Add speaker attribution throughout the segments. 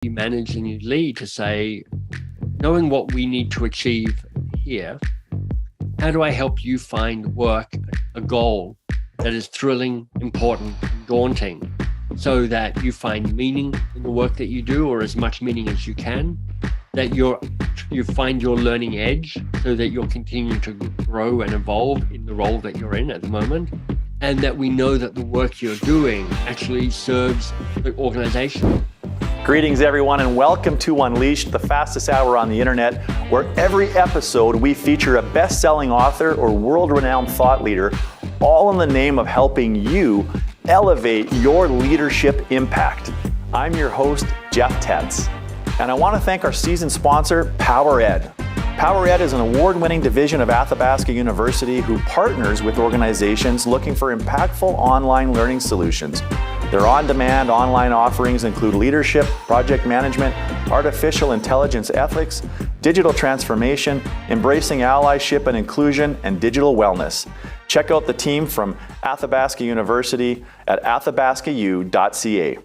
Speaker 1: you manage and you lead to say, knowing what we need to achieve here, how do I help you find work, a goal that is thrilling, important, and daunting, so that you find meaning in the work that you do, or as much meaning as you can, that you find your learning edge so that you're continuing to grow and evolve in the role that you're in at the moment, and that we know that the work you're doing actually serves the organization.
Speaker 2: Greetings, everyone, and welcome to Unleashed, the fastest hour on the internet, where every episode we feature a best-selling author or world-renowned thought leader, all in the name of helping you elevate your leadership impact. I'm your host, Jeff Tetz, and I want to thank our season sponsor, PowerEd. PowerEd is an award-winning division of Athabasca University who partners with organizations looking for impactful online learning solutions. Their on-demand online offerings include leadership, project management, artificial intelligence ethics, digital transformation, embracing allyship and inclusion, and digital wellness. Check out the team from Athabasca University at athabascau.ca.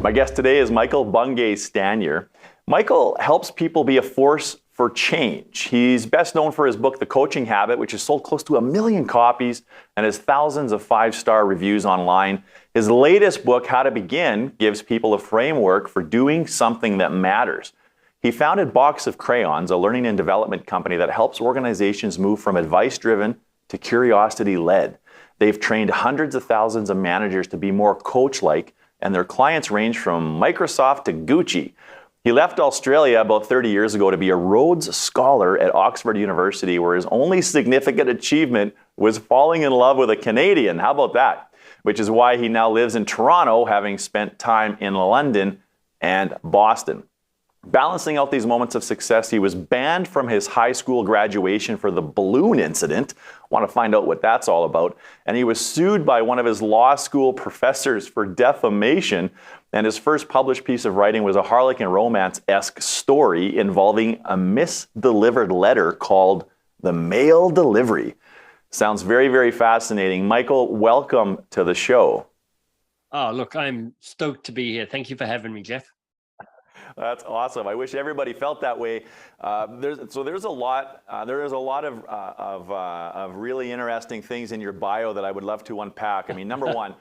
Speaker 2: My guest today is Michael Bungay Stanier. Michael helps people be a force for change. He's best known for his book, The Coaching Habit, which has sold close to 1 million copies and has thousands of 5-star reviews online. His latest book, How to Begin, gives people a framework for doing something that matters. He founded Box of Crayons, a learning and development company that helps organizations move from advice-driven to curiosity-led. They've trained hundreds of thousands of managers to be more coach-like, and their clients range from Microsoft to Gucci. He left Australia about 30 years ago to be a Rhodes Scholar at Oxford University, where his only significant achievement was falling in love with a Canadian. How about that? Which is why he now lives in Toronto, having spent time in London and Boston. Balancing out these moments of success, he was banned from his high school graduation for the balloon incident. Want to find out what that's all about. And he was sued by one of his law school professors for defamation. And his first published piece of writing was a Harlequin romance-esque story involving a misdelivered letter called The Mail Delivery. Sounds very, very fascinating. Michael, welcome to the show.
Speaker 1: Oh, look, I'm stoked to be here. Thank you for having me, Jeff.
Speaker 2: That's awesome. I wish everybody felt that way. There's a lot of really interesting things in your bio that I would love to unpack. I mean, number one,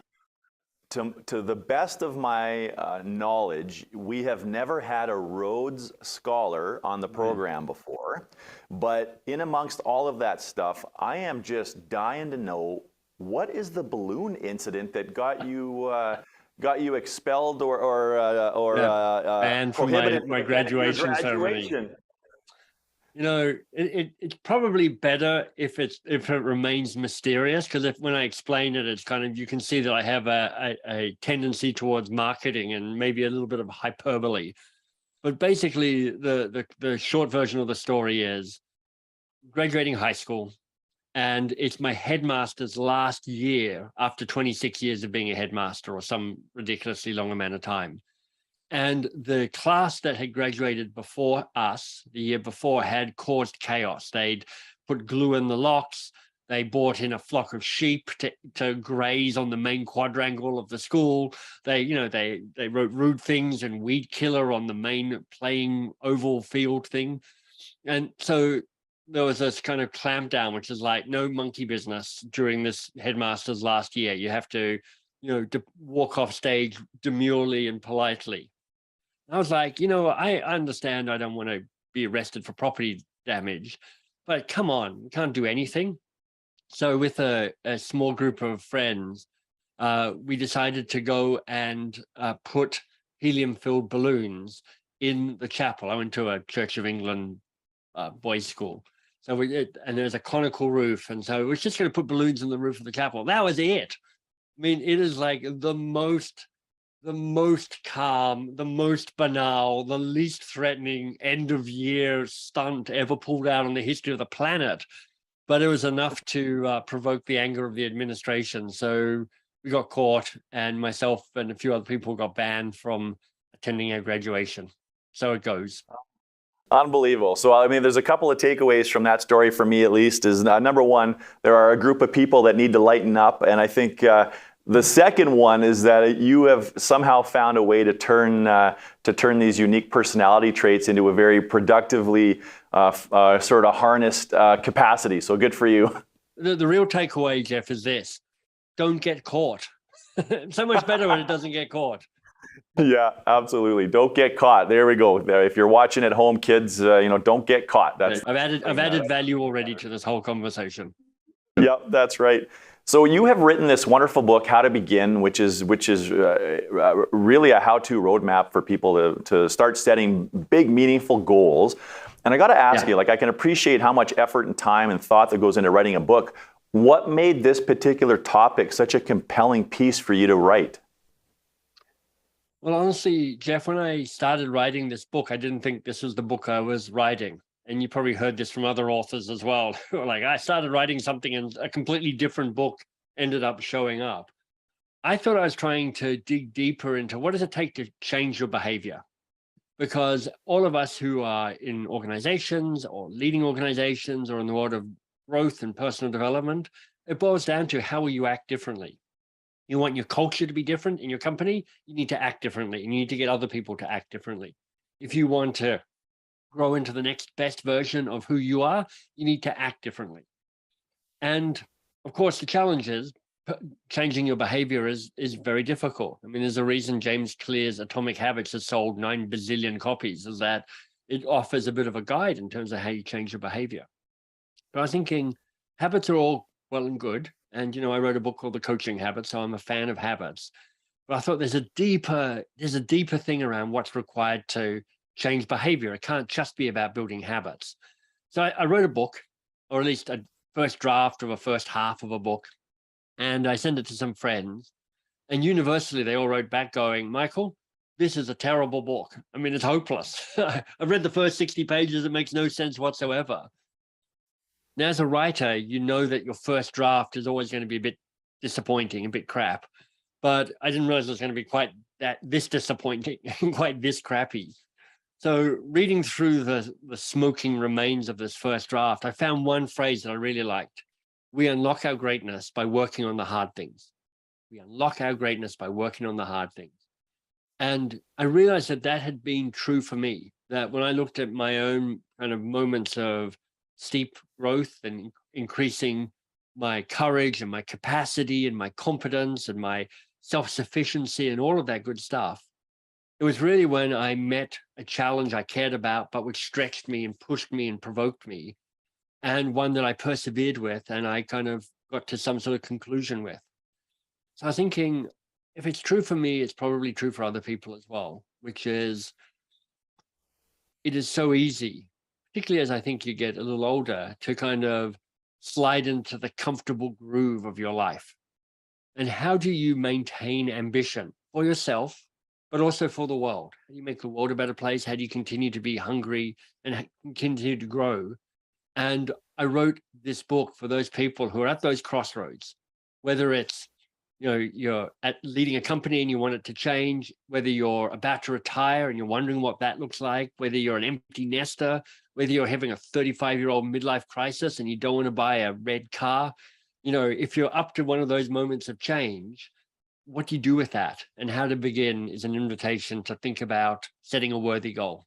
Speaker 2: to the best of my knowledge, we have never had a Rhodes Scholar on the program before. But in amongst all of that stuff, I am just dying to know, what is the balloon incident that got you expelled or
Speaker 1: banned from my graduation ceremony? You know, it's probably better if it remains mysterious, because when I explain it, it's kind of, you can see that I have a tendency towards marketing and maybe a little bit of hyperbole. But basically, the short version of the story is graduating high school, and it's my headmaster's last year after 26 years of being a headmaster, or some ridiculously long amount of time. And the class that had graduated before us, the year before, had caused chaos. They'd put glue in the locks. They brought in a flock of sheep to graze on the main quadrangle of the school. They wrote rude things and weed killer on the main playing oval field thing. And so there was this kind of clampdown, which is like, no monkey business during this headmaster's last year. You have to, walk off stage demurely and politely. I was like, I understand I don't want to be arrested for property damage, but come on, we can't do anything. So with a small group of friends, we decided to go and put helium-filled balloons in the chapel. I went to a Church of England boys' school. And there's a conical roof. And so we're just going to put balloons in the roof of the chapel. That was it. I mean, it is like the most calm, the most banal, the least threatening end of year stunt ever pulled out in the history of the planet. But it was enough to provoke the anger of the administration. So we got caught, and myself and a few other people got banned from attending our graduation. So it goes.
Speaker 2: Unbelievable. So, I mean, there's a couple of takeaways from that story for me, at least, is number one, there are a group of people that need to lighten up. And I think the second one is that you have somehow found a way to turn these unique personality traits into a very productively sort of harnessed capacity. So good for you.
Speaker 1: The real takeaway, Jeff, is this: don't get caught. It's so much better when it doesn't get caught.
Speaker 2: Yeah, absolutely. Don't get caught. There we go. If you're watching at home, kids, don't get caught.
Speaker 1: I've added value already to this whole conversation.
Speaker 2: Yep, that's right. So you have written this wonderful book, How to Begin, which is really a how-to roadmap for people to start setting big, meaningful goals. And I got to ask you, I can appreciate how much effort and time and thought that goes into writing a book. What made this particular topic such a compelling piece for you to write?
Speaker 1: Well, honestly, Jeff, when I started writing this book, I didn't think this was the book I was writing. And you probably heard this from other authors as well. Like, I started writing something and a completely different book ended up showing up. I thought I was trying to dig deeper into what does it take to change your behavior? Because all of us who are in organizations or leading organizations or in the world of growth and personal development, it boils down to how will you act differently? You want your culture to be different in your company, you need to act differently. You need to get other people to act differently. If you want to grow into the next best version of who you are, you need to act differently. And of course, the challenge is changing your behavior is very difficult. I mean, there's a reason James Clear's Atomic Habits has sold 9 bazillion copies, is that it offers a bit of a guide in terms of how you change your behavior. But I was thinking habits are all well and good. And, I wrote a book called The Coaching Habit, so I'm a fan of habits. But I thought there's a deeper thing around what's required to change behavior. It can't just be about building habits. So I wrote a book, or at least a first draft of a first half of a book, and I sent it to some friends. And universally, they all wrote back going, Michael, this is a terrible book. I mean, it's hopeless. I've read the first 60 pages. It makes no sense whatsoever. Now, as a writer, you know that your first draft is always going to be a bit disappointing, a bit crap. But I didn't realize it was going to be quite this disappointing and quite this crappy. So reading through the smoking remains of this first draft, I found one phrase that I really liked. We unlock our greatness by working on the hard things. We unlock our greatness by working on the hard things. And I realized that had been true for me, that when I looked at my own kind of moments of steep growth and increasing my courage and my capacity and my confidence and my self-sufficiency and all of that good stuff, it was really when I met a challenge I cared about, but which stretched me and pushed me and provoked me, and one that I persevered with and I kind of got to some sort of conclusion with. So I was thinking, if it's true for me, it's probably true for other people as well, which is, it is so easy, particularly as I think you get a little older, to kind of slide into the comfortable groove of your life. And how do you maintain ambition for yourself, but also for the world? How do you make the world a better place? How do you continue to be hungry and continue to grow? And I wrote this book for those people who are at those crossroads, whether it's, you're leading a company and you want it to change, whether you're about to retire and you're wondering what that looks like, whether you're an empty nester, whether you're having a 35-year-old midlife crisis and you don't want to buy a red car. If you're up to one of those moments of change, what do you do with that? And How to Begin is an invitation to think about setting a worthy goal.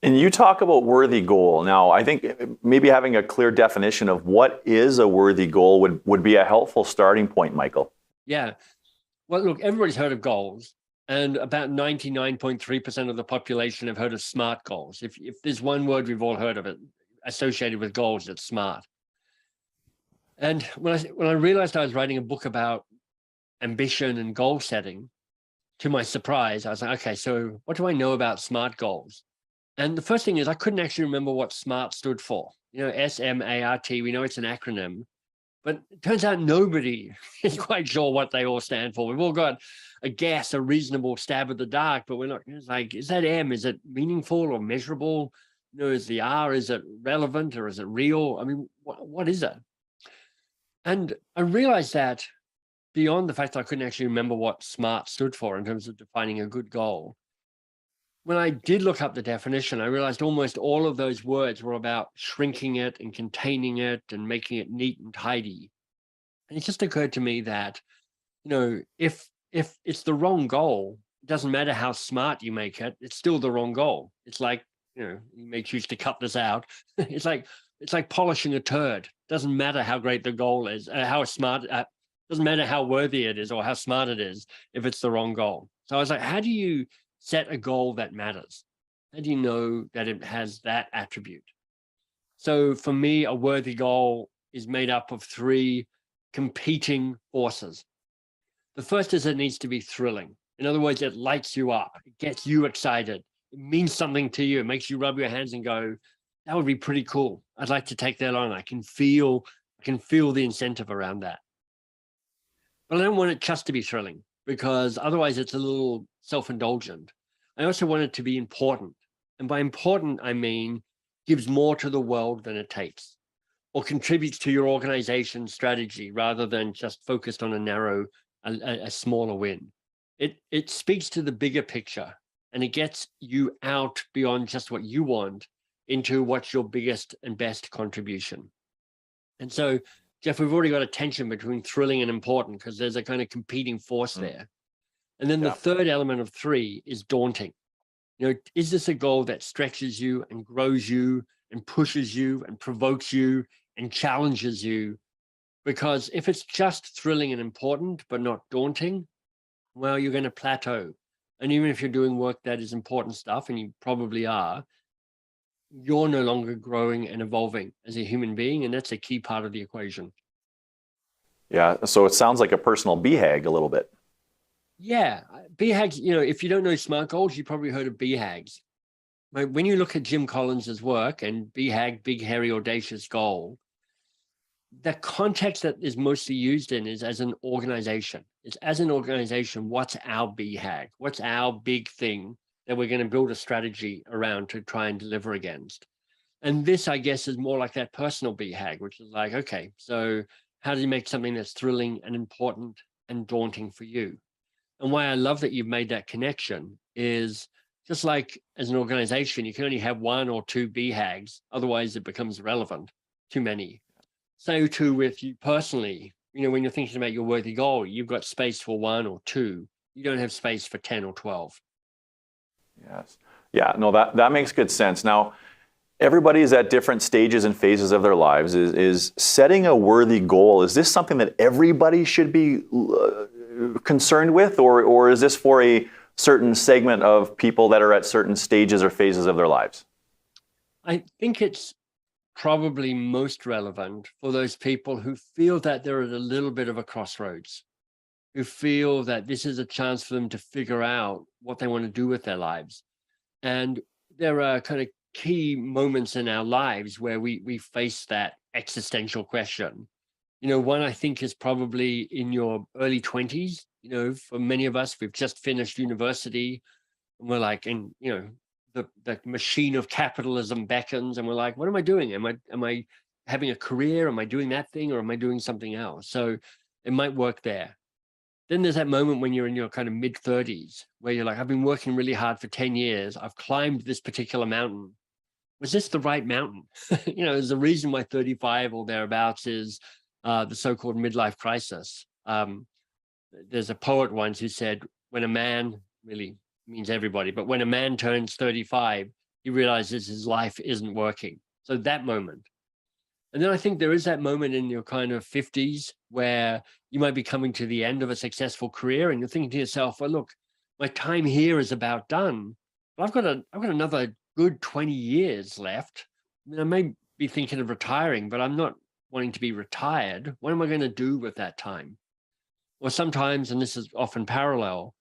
Speaker 2: And you talk about worthy goal. Now, I think maybe having a clear definition of what is a worthy goal would be a helpful starting point, Michael.
Speaker 1: Yeah. Well, look, everybody's heard of goals, and about 99.3% of the population have heard of SMART goals. If there's one word we've all heard of it associated with goals, it's SMART. And when I realized I was writing a book about ambition and goal setting, to my surprise, I was like, okay, so what do I know about SMART goals? And the first thing is I couldn't actually remember what SMART stood for. SMART, we know it's an acronym, but it turns out nobody is quite sure what they all stand for. We've all got a guess, a reasonable stab at the dark, but we're not, it's like, is that M? Is it meaningful or measurable? Is the R, is it relevant or is it real? I mean, what is it? And I realized that beyond the fact that I couldn't actually remember what SMART stood for in terms of defining a good goal, when I did look up the definition, I realized almost all of those words were about shrinking it and containing it and making it neat and tidy. And it just occurred to me that, if it's the wrong goal, it doesn't matter how smart you make it, it's still the wrong goal. It's like, you may choose to cut this out. It's like polishing a turd. Doesn't matter how great the goal is, how smart, doesn't matter how worthy it is or how smart it is if it's the wrong goal. So I was like, how do you set a goal that matters? How do you know that it has that attribute? So for me, a worthy goal is made up of three competing forces. The first is it needs to be thrilling. In other words, it lights you up. It gets you excited. It means something to you. It makes you rub your hands and go, that would be pretty cool. I'd like to take that on. I can feel the incentive around that. But I don't want it just to be thrilling, because otherwise it's a little self-indulgent. I also want it to be important. And by important, I mean gives more to the world than it takes, or contributes to your organization's strategy rather than just focused on a smaller win. It speaks to the bigger picture, and it gets you out beyond just what you want into what's your biggest and best contribution. And so, Jeff, we've already got a tension between thrilling and important because there's a kind of competing force there. And then the third element of three is daunting. Is this a goal that stretches you and grows you and pushes you and provokes you and challenges you? Because if it's just thrilling and important, but not daunting, well, you're going to plateau. And even if you're doing work that is important stuff, and you probably are, you're no longer growing and evolving as a human being. And that's a key part of the equation.
Speaker 2: Yeah. So it sounds like a personal BHAG a little bit.
Speaker 1: Yeah. BHAGs, if you don't know SMART goals, you probably heard of BHAGs. When you look at Jim Collins's work and BHAG, big, hairy, audacious goal, the context that is mostly used in is as an organization. It's as an organization, what's our BHAG? What's our big thing that we're going to build a strategy around to try and deliver against? And this, I guess, is more like that personal BHAG, which is like, okay, so how do you make something that's thrilling and important and daunting for you? And why I love that you've made that connection is just like as an organization, you can only have one or two BHAGs, otherwise it becomes irrelevant, too many. So too with you personally, when you're thinking about your worthy goal, you've got space for one or two. You don't have space for 10 or 12.
Speaker 2: Yes. Yeah, no, that makes good sense. Now, everybody is at different stages and phases of their lives. Is setting a worthy goal, is this something that everybody should be concerned with, or is this for a certain segment of people that are at certain stages or phases of their lives?
Speaker 1: I think it's probably most relevant for those people who feel that they're at a little bit of a crossroads, who feel that this is a chance for them to figure out what they want to do with their lives. And there are kind of key moments in our lives where we face that existential question. One I think is probably in your early 20s. For many of us, we've just finished university and we're like, the machine of capitalism beckons and we're like, what am I doing? Am I having a career? Am I doing that thing, or am I doing something else? So it might work there. Then there's that moment when you're in your kind of mid 30s where you're like, I've been working really hard for 10 years. I've climbed this particular mountain. Was this the right mountain? There's a reason why 35 or thereabouts is the so-called midlife crisis. There's a poet once who said, when a man, really means everybody, but when a man turns 35, he realizes his life isn't working. So that moment. And then I think there is that moment in your kind of 50s where you might be coming to the end of a successful career and you're thinking to yourself, well, look, my time here is about done, but I've got another good 20 years left. I may be thinking of retiring, but I'm not wanting to be retired. What am I going to do with that time? Or sometimes, and this is often parallel,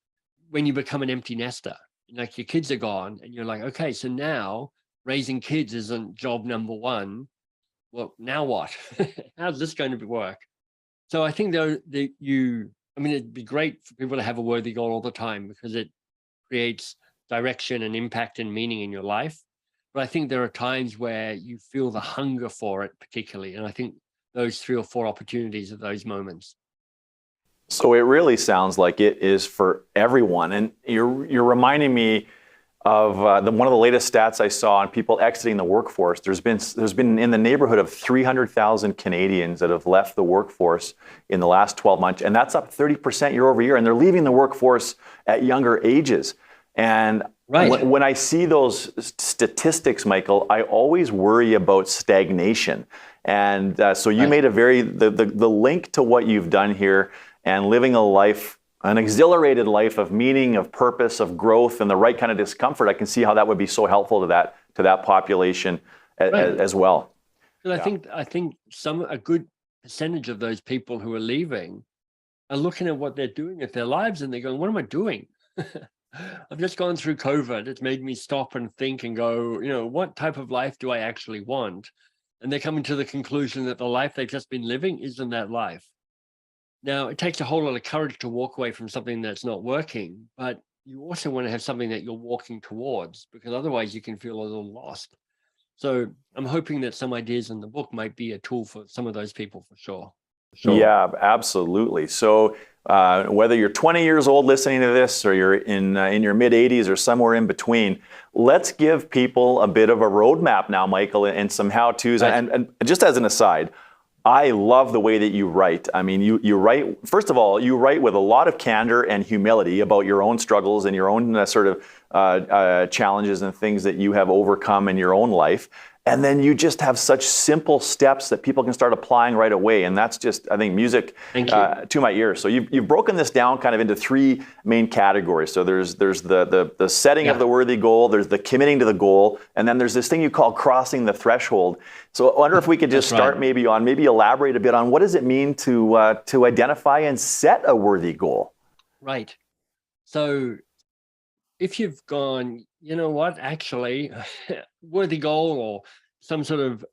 Speaker 1: when you become an empty nester, like your kids are gone and you're like, okay, so now raising kids isn't job number one. Well, now what? How's this going to work? So I think it'd be great for people to have a worthy goal all the time because it creates direction and impact and meaning in your life. But I think there are times where you feel the hunger for it particularly. And I think those 3 or 4 opportunities are those moments.
Speaker 2: So it really sounds like it is for everyone. And you're reminding me of one of the latest stats I saw on people exiting the workforce. There's been in the neighborhood of 300,000 Canadians that have left the workforce in the last 12 months, and that's up 30% year over year. And they're leaving the workforce at younger ages. And when I see those statistics, Michael, I always worry about stagnation. And so you made the link to what you've done here and living a life, an exhilarated life of meaning, of purpose, of growth, and the right kind of discomfort. I can see how that would be so helpful to that population as well.
Speaker 1: I think a good percentage of those people who are leaving are looking at what they're doing with their lives and they're going, what am I doing? I've just gone through COVID. It's made me stop and think and go, what type of life do I actually want? And they're coming to the conclusion that the life they've just been living isn't that life. Now, it takes a whole lot of courage to walk away from something that's not working, but you also want to have something that you're walking towards, because otherwise you can feel a little lost. So I'm hoping that some ideas in the book might be a tool for some of those people for sure.
Speaker 2: Yeah, absolutely. So whether you're 20 years old listening to this or you're in your mid 80s or somewhere in between, let's give people a bit of a roadmap now, Michael, and some how-tos. Right. And just as an aside, I love the way that you write. I mean, you write, first of all, you write with a lot of candor and humility about your own struggles and your own sort of challenges and things that you have overcome in your own life. And then you just have such simple steps that people can start applying right away. And that's just, I think, music to my ears. So you've broken this down kind of into three main categories. So there's the setting of the worthy goal, there's the committing to the goal, and then there's this thing you call crossing the threshold. So I wonder if we could just start maybe elaborate a bit on what does it mean to identify and set a worthy goal?
Speaker 1: Right. So if you've gone, you know what, actually, worthy goal or some sort of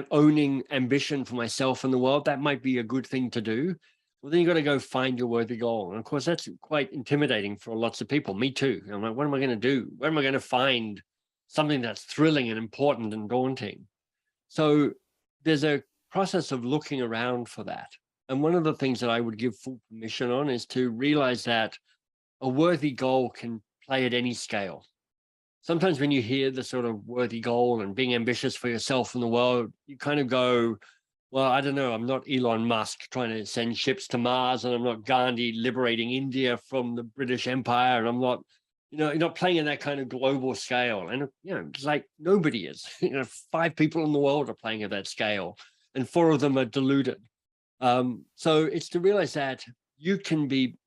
Speaker 1: owning ambition for myself and the world, that might be a good thing to do. Well, then you got to go find your worthy goal. And of course, that's quite intimidating for lots of people. Me too. I'm like, what am I going to do? Where am I going to find something that's thrilling and important and daunting? So there's a process of looking around for that. And one of the things that I would give full permission on is to realize that a worthy goal can play at any scale. Sometimes when you hear the sort of worthy goal and being ambitious for yourself and the world, you kind of go, well, I don't know, I'm not Elon Musk trying to send ships to Mars, and I'm not Gandhi liberating India from the British Empire, and I'm not, you're not playing in that kind of global scale. And, it's like nobody is. 5 people in the world are playing at that scale, and 4 of them are deluded. So it's to realize that you can be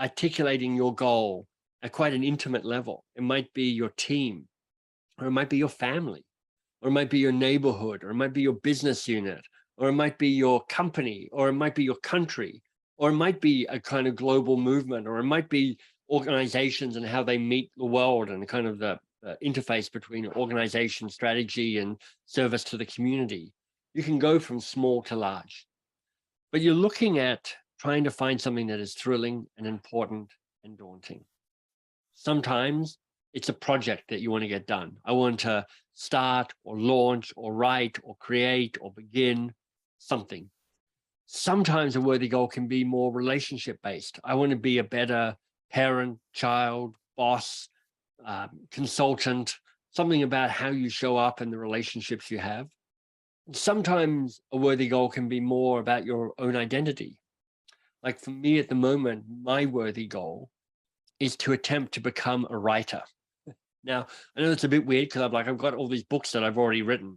Speaker 1: articulating your goal at quite an intimate level. It might be your team, or it might be your family, or it might be your neighborhood, or it might be your business unit, or it might be your company, or it might be your country, or it might be a kind of global movement, or it might be organizations and how they meet the world and kind of the interface between organization strategy and service to the community. You can go from small to large, but you're looking at trying to find something that is thrilling and important and daunting. Sometimes it's a project that you want to get done. I want to start or launch or write or create or begin something. Sometimes a worthy goal can be more relationship based. I want to be a better parent, child, boss, consultant, something about how you show up and the relationships you have. Sometimes a worthy goal can be more about your own identity. Like for me at the moment, my worthy goal is to attempt to become a writer. Now, I know it's a bit weird because I've got all these books that I've already written,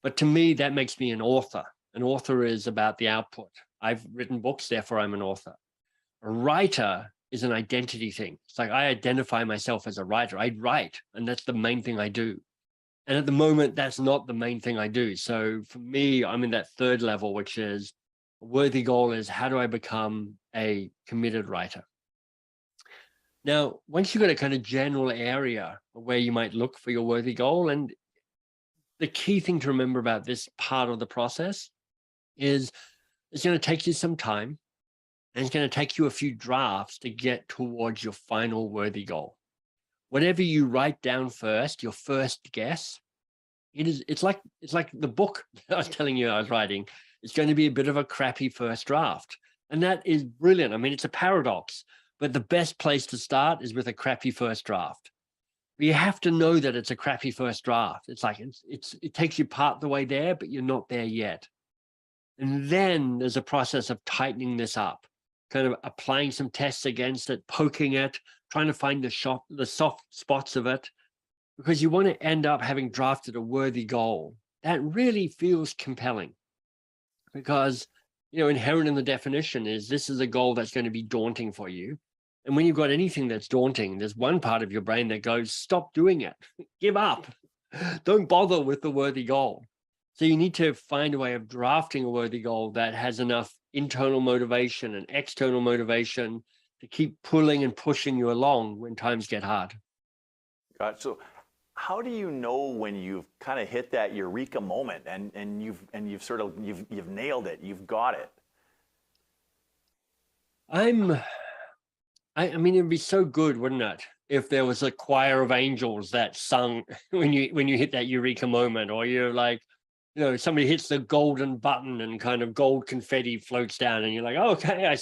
Speaker 1: but to me, that makes me an author. An author is about the output. I've written books, therefore I'm an author. A writer is an identity thing. It's like I identify myself as a writer. I write, and that's the main thing I do. And at the moment, that's not the main thing I do. So for me, I'm in that third level, which is a worthy goal is how do I become a committed writer? Now, once you've got a kind of general area where you might look for your worthy goal, and the key thing to remember about this part of the process is it's going to take you some time, and it's going to take you a few drafts to get towards your final worthy goal. Whatever you write down first, your first guess, it's like the book I was telling you I was writing. It's going to be a bit of a crappy first draft. And that is brilliant. I mean, it's a paradox. But the best place to start is with a crappy first draft. But you have to know that it's a crappy first draft. It's like it takes you part the way there, but you're not there yet. And then there's a process of tightening this up, kind of applying some tests against it, poking it, trying to find the soft spots of it, because you want to end up having drafted a worthy goal that really feels compelling. Because, inherent in the definition is this is a goal that's going to be daunting for you. And when you've got anything that's daunting, there's one part of your brain that goes, stop doing it, give up, don't bother with the worthy goal. So you need to find a way of drafting a worthy goal that has enough internal motivation and external motivation to keep pulling and pushing you along when times get hard.
Speaker 2: Got it. So how do you know when you've kind of hit that eureka moment and you've nailed it, you've got it?
Speaker 1: I mean, it'd be so good, wouldn't it, if there was a choir of angels that sung when you hit that eureka moment, or you're like, somebody hits the golden button and kind of gold confetti floats down and you're like, oh, okay,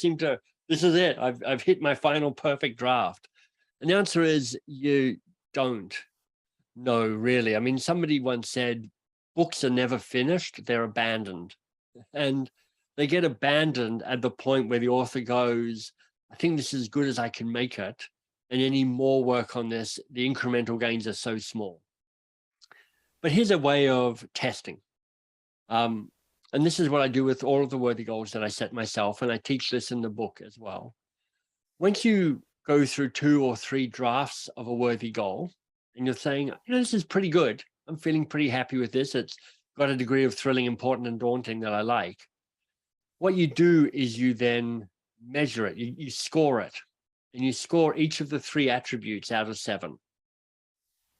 Speaker 1: this is it. I've hit my final perfect draft. And the answer is you don't know, really. I mean, somebody once said, books are never finished, they're abandoned. And they get abandoned at the point where the author goes, I think this is as good as I can make it. And any more work on this, the incremental gains are so small. But here's a way of testing. And this is what I do with all of the worthy goals that I set myself, and I teach this in the book as well. Once you go through 2 or 3 drafts of a worthy goal, and you're saying, this is pretty good, I'm feeling pretty happy with this, it's got a degree of thrilling, important, and daunting that I like. What you do is you then measure it, you score it, and you score each of the 3 attributes out of 7.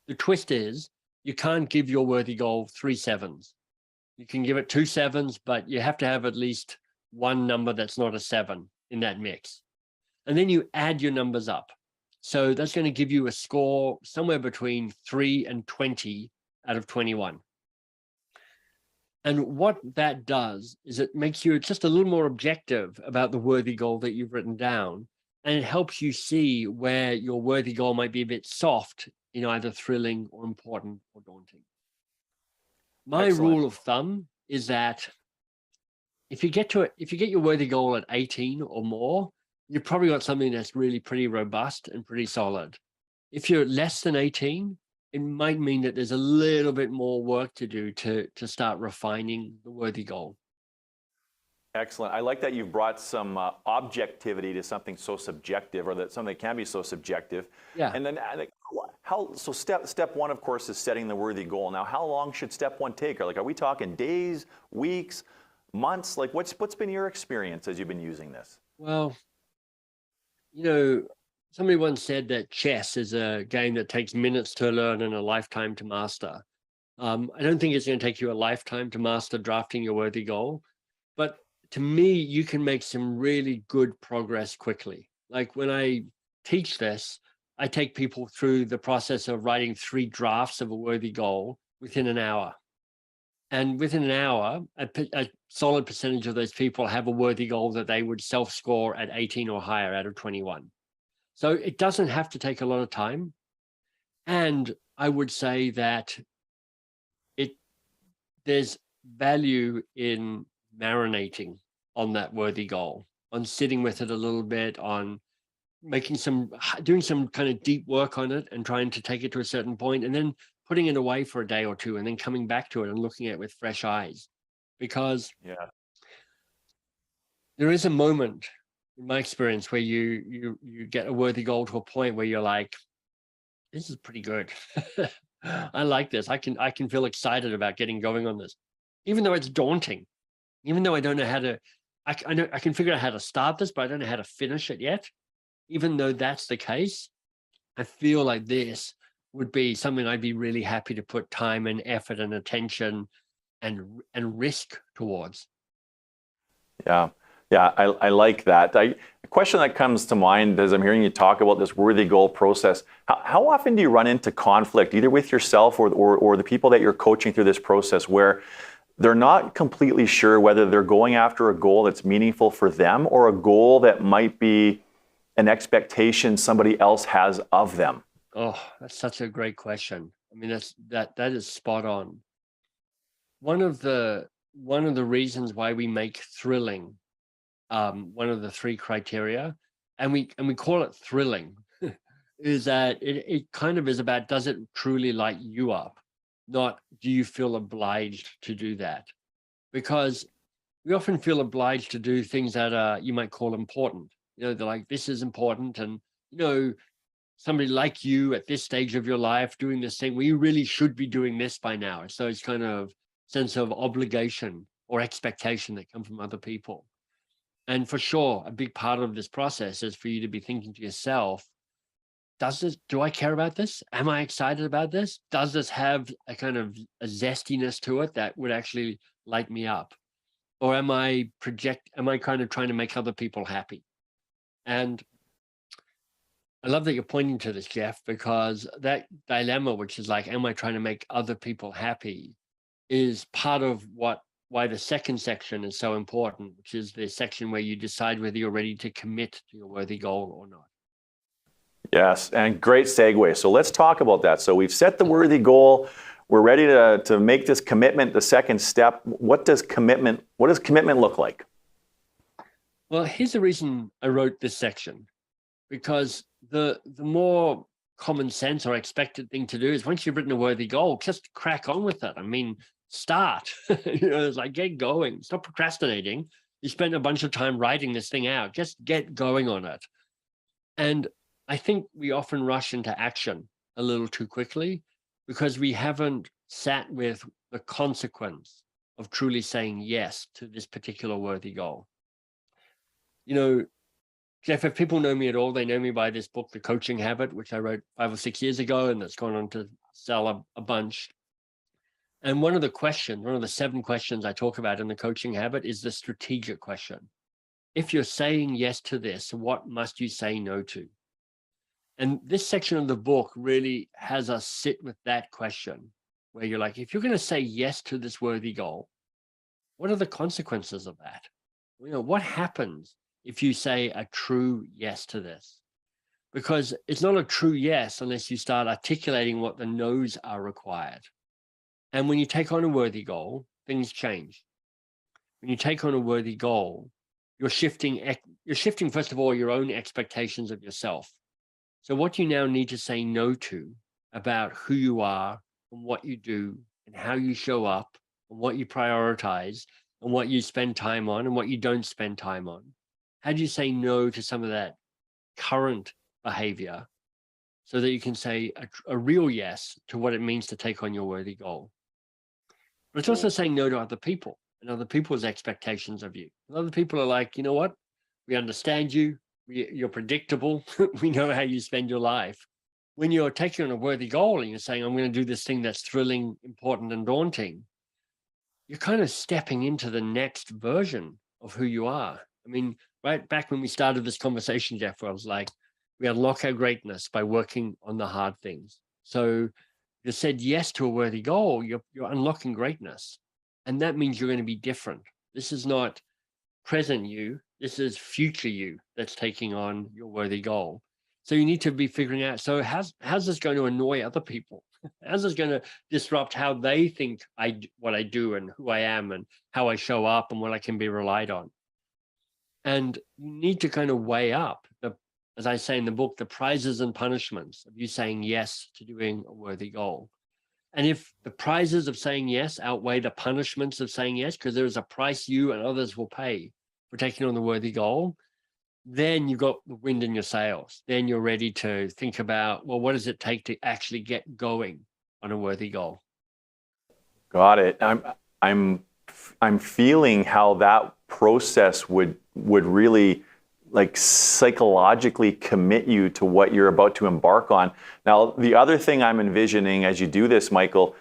Speaker 1: The twist is you can't give your worthy goal 3 7s. You can give it 2 7s, but you have to have at least one number that's not a 7 in that mix. And then you add your numbers up. So that's going to give you a score somewhere between 3 and 20 out of 21. And what that does is it makes you just a little more objective about the worthy goal that you've written down. And it helps you see where your worthy goal might be a bit soft in either thrilling or important or daunting. My rule of thumb is that if you get your worthy goal at 18 or more, you've probably got something that's really pretty robust and pretty solid. If you're less than 18, it might mean that there's a little bit more work to do to start refining the worthy goal.
Speaker 2: Excellent. I like that you've brought some objectivity to something so subjective, or that something can be so subjective.
Speaker 1: Yeah.
Speaker 2: And then so step 1, of course, is setting the worthy goal. Now, how long should step 1 take? Are we talking days, weeks, months? Like, what's been your experience as you've been using this?
Speaker 1: Well, somebody once said that chess is a game that takes minutes to learn and a lifetime to master. I don't think it's going to take you a lifetime to master drafting your worthy goal, but to me, you can make some really good progress quickly. Like when I teach this, I take people through the process of writing 3 drafts of a worthy goal within an hour. And within an hour, a solid percentage of those people have a worthy goal that they would self-score at 18 or higher out of 21. So it doesn't have to take a lot of time. And I would say that there's value in marinating on that worthy goal, on sitting with it a little bit, on doing some kind of deep work on it and trying to take it to a certain point, and then putting it away for a day or 2 and then coming back to it and looking at it with fresh eyes. Because there is a moment, in my experience, where you get a worthy goal to a point where you're like, this is pretty good. I like this. I can feel excited about getting going on this, even though it's daunting, even though I don't know how to, I know I can figure out how to start this, but I don't know how to finish it yet. Even though that's the case, I feel like this would be something I'd be really happy to put time and effort and attention and risk towards.
Speaker 2: Yeah, I like that. A question that comes to mind as I'm hearing you talk about this worthy goal process, how often do you run into conflict, either with yourself or the people that you're coaching through this process, where they're not completely sure whether they're going after a goal that's meaningful for them or a goal that might be an expectation somebody else has of them?
Speaker 1: Oh, that's such a great question. I mean, that is spot on. One of the reasons why we make thrilling one of the three criteria, and we call it thrilling, is that it kind of is about, does it truly light you up, not do you feel obliged to do that? Because we often feel obliged to do things that are, you might call important. They're like, this is important, and somebody like you at this stage of your life doing this thing, we really should be doing this by now. So it's kind of sense of obligation or expectation that come from other people. And for sure, a big part of this process is for you to be thinking to yourself, do I care about this? Am I excited about this? Does this have a kind of a zestiness to it that would actually light me up? Or am I kind of trying to make other people happy? And I love that you're pointing to this, Jeff, because that dilemma, which is like, am I trying to make other people happy, is part of why the second section is so important, which is the section where you decide whether you're ready to commit to your worthy goal or not.
Speaker 2: Yes, and great segue. So let's talk about that. So we've set the worthy goal. We're ready to make this commitment the second step. What does commitment look like?
Speaker 1: Well, here's the reason I wrote this section, because the more common sense or expected thing to do is, once you've written a worthy goal, just crack on with it. I mean, start. It's like, get going. Stop procrastinating. You spent a bunch of time writing this thing out. Just get going on it. And I think we often rush into action a little too quickly because we haven't sat with the consequence of truly saying yes to this particular worthy goal. Jeff, if people know me at all, they know me by this book, The Coaching Habit, which I wrote 5 or 6 years ago, and that's gone on to sell a bunch. And one of the 7 questions I talk about in The Coaching Habit is the strategic question. If you're saying yes to this, what must you say no to? And this section of the book really has us sit with that question, where you're like, if you're going to say yes to this worthy goal, what are the consequences of that? What happens if you say a true yes to this? Because it's not a true yes unless you start articulating what the no's are required. And when you take on a worthy goal, things change. When you take on a worthy goal, you're shifting, first of all, your own expectations of yourself. So what you now need to say no to about who you are and what you do and how you show up and what you prioritize and what you spend time on and what you don't spend time on. How do you say no to some of that current behavior so that you can say a real yes to what it means to take on your worthy goal? But it's also saying no to other people and other people's expectations of you. And other people are like, you know what? We understand you. You're predictable. We know how you spend your life. When you're taking on a worthy goal and you're saying, I'm going to do this thing that's thrilling, important, and daunting, you're kind of stepping into the next version of who you are. I mean, right back when we started this conversation, Jeff, I was like, we unlock our greatness by working on the hard things. So you said yes to a worthy goal, you're unlocking greatness. And that means you're going to be different. This is not present you. This is future you that's taking on your worthy goal. So you need to be figuring out, so how's this going to annoy other people? How's this going to disrupt how they think what I do and who I am and how I show up and what I can be relied on? And you need to kind of weigh up, as I say in the book, the prizes and punishments of you saying yes to doing a worthy goal. And if the prizes of saying yes outweigh the punishments of saying yes, because there is a price you and others will pay for taking on the worthy goal, then you've got the wind in your sails. Then you're ready to think about, well, what does it take to actually get going on a worthy goal?
Speaker 2: Got it. I'm feeling how that process would really like psychologically commit you to what you're about to embark on. Now, the other thing I'm envisioning as you do this, Michael,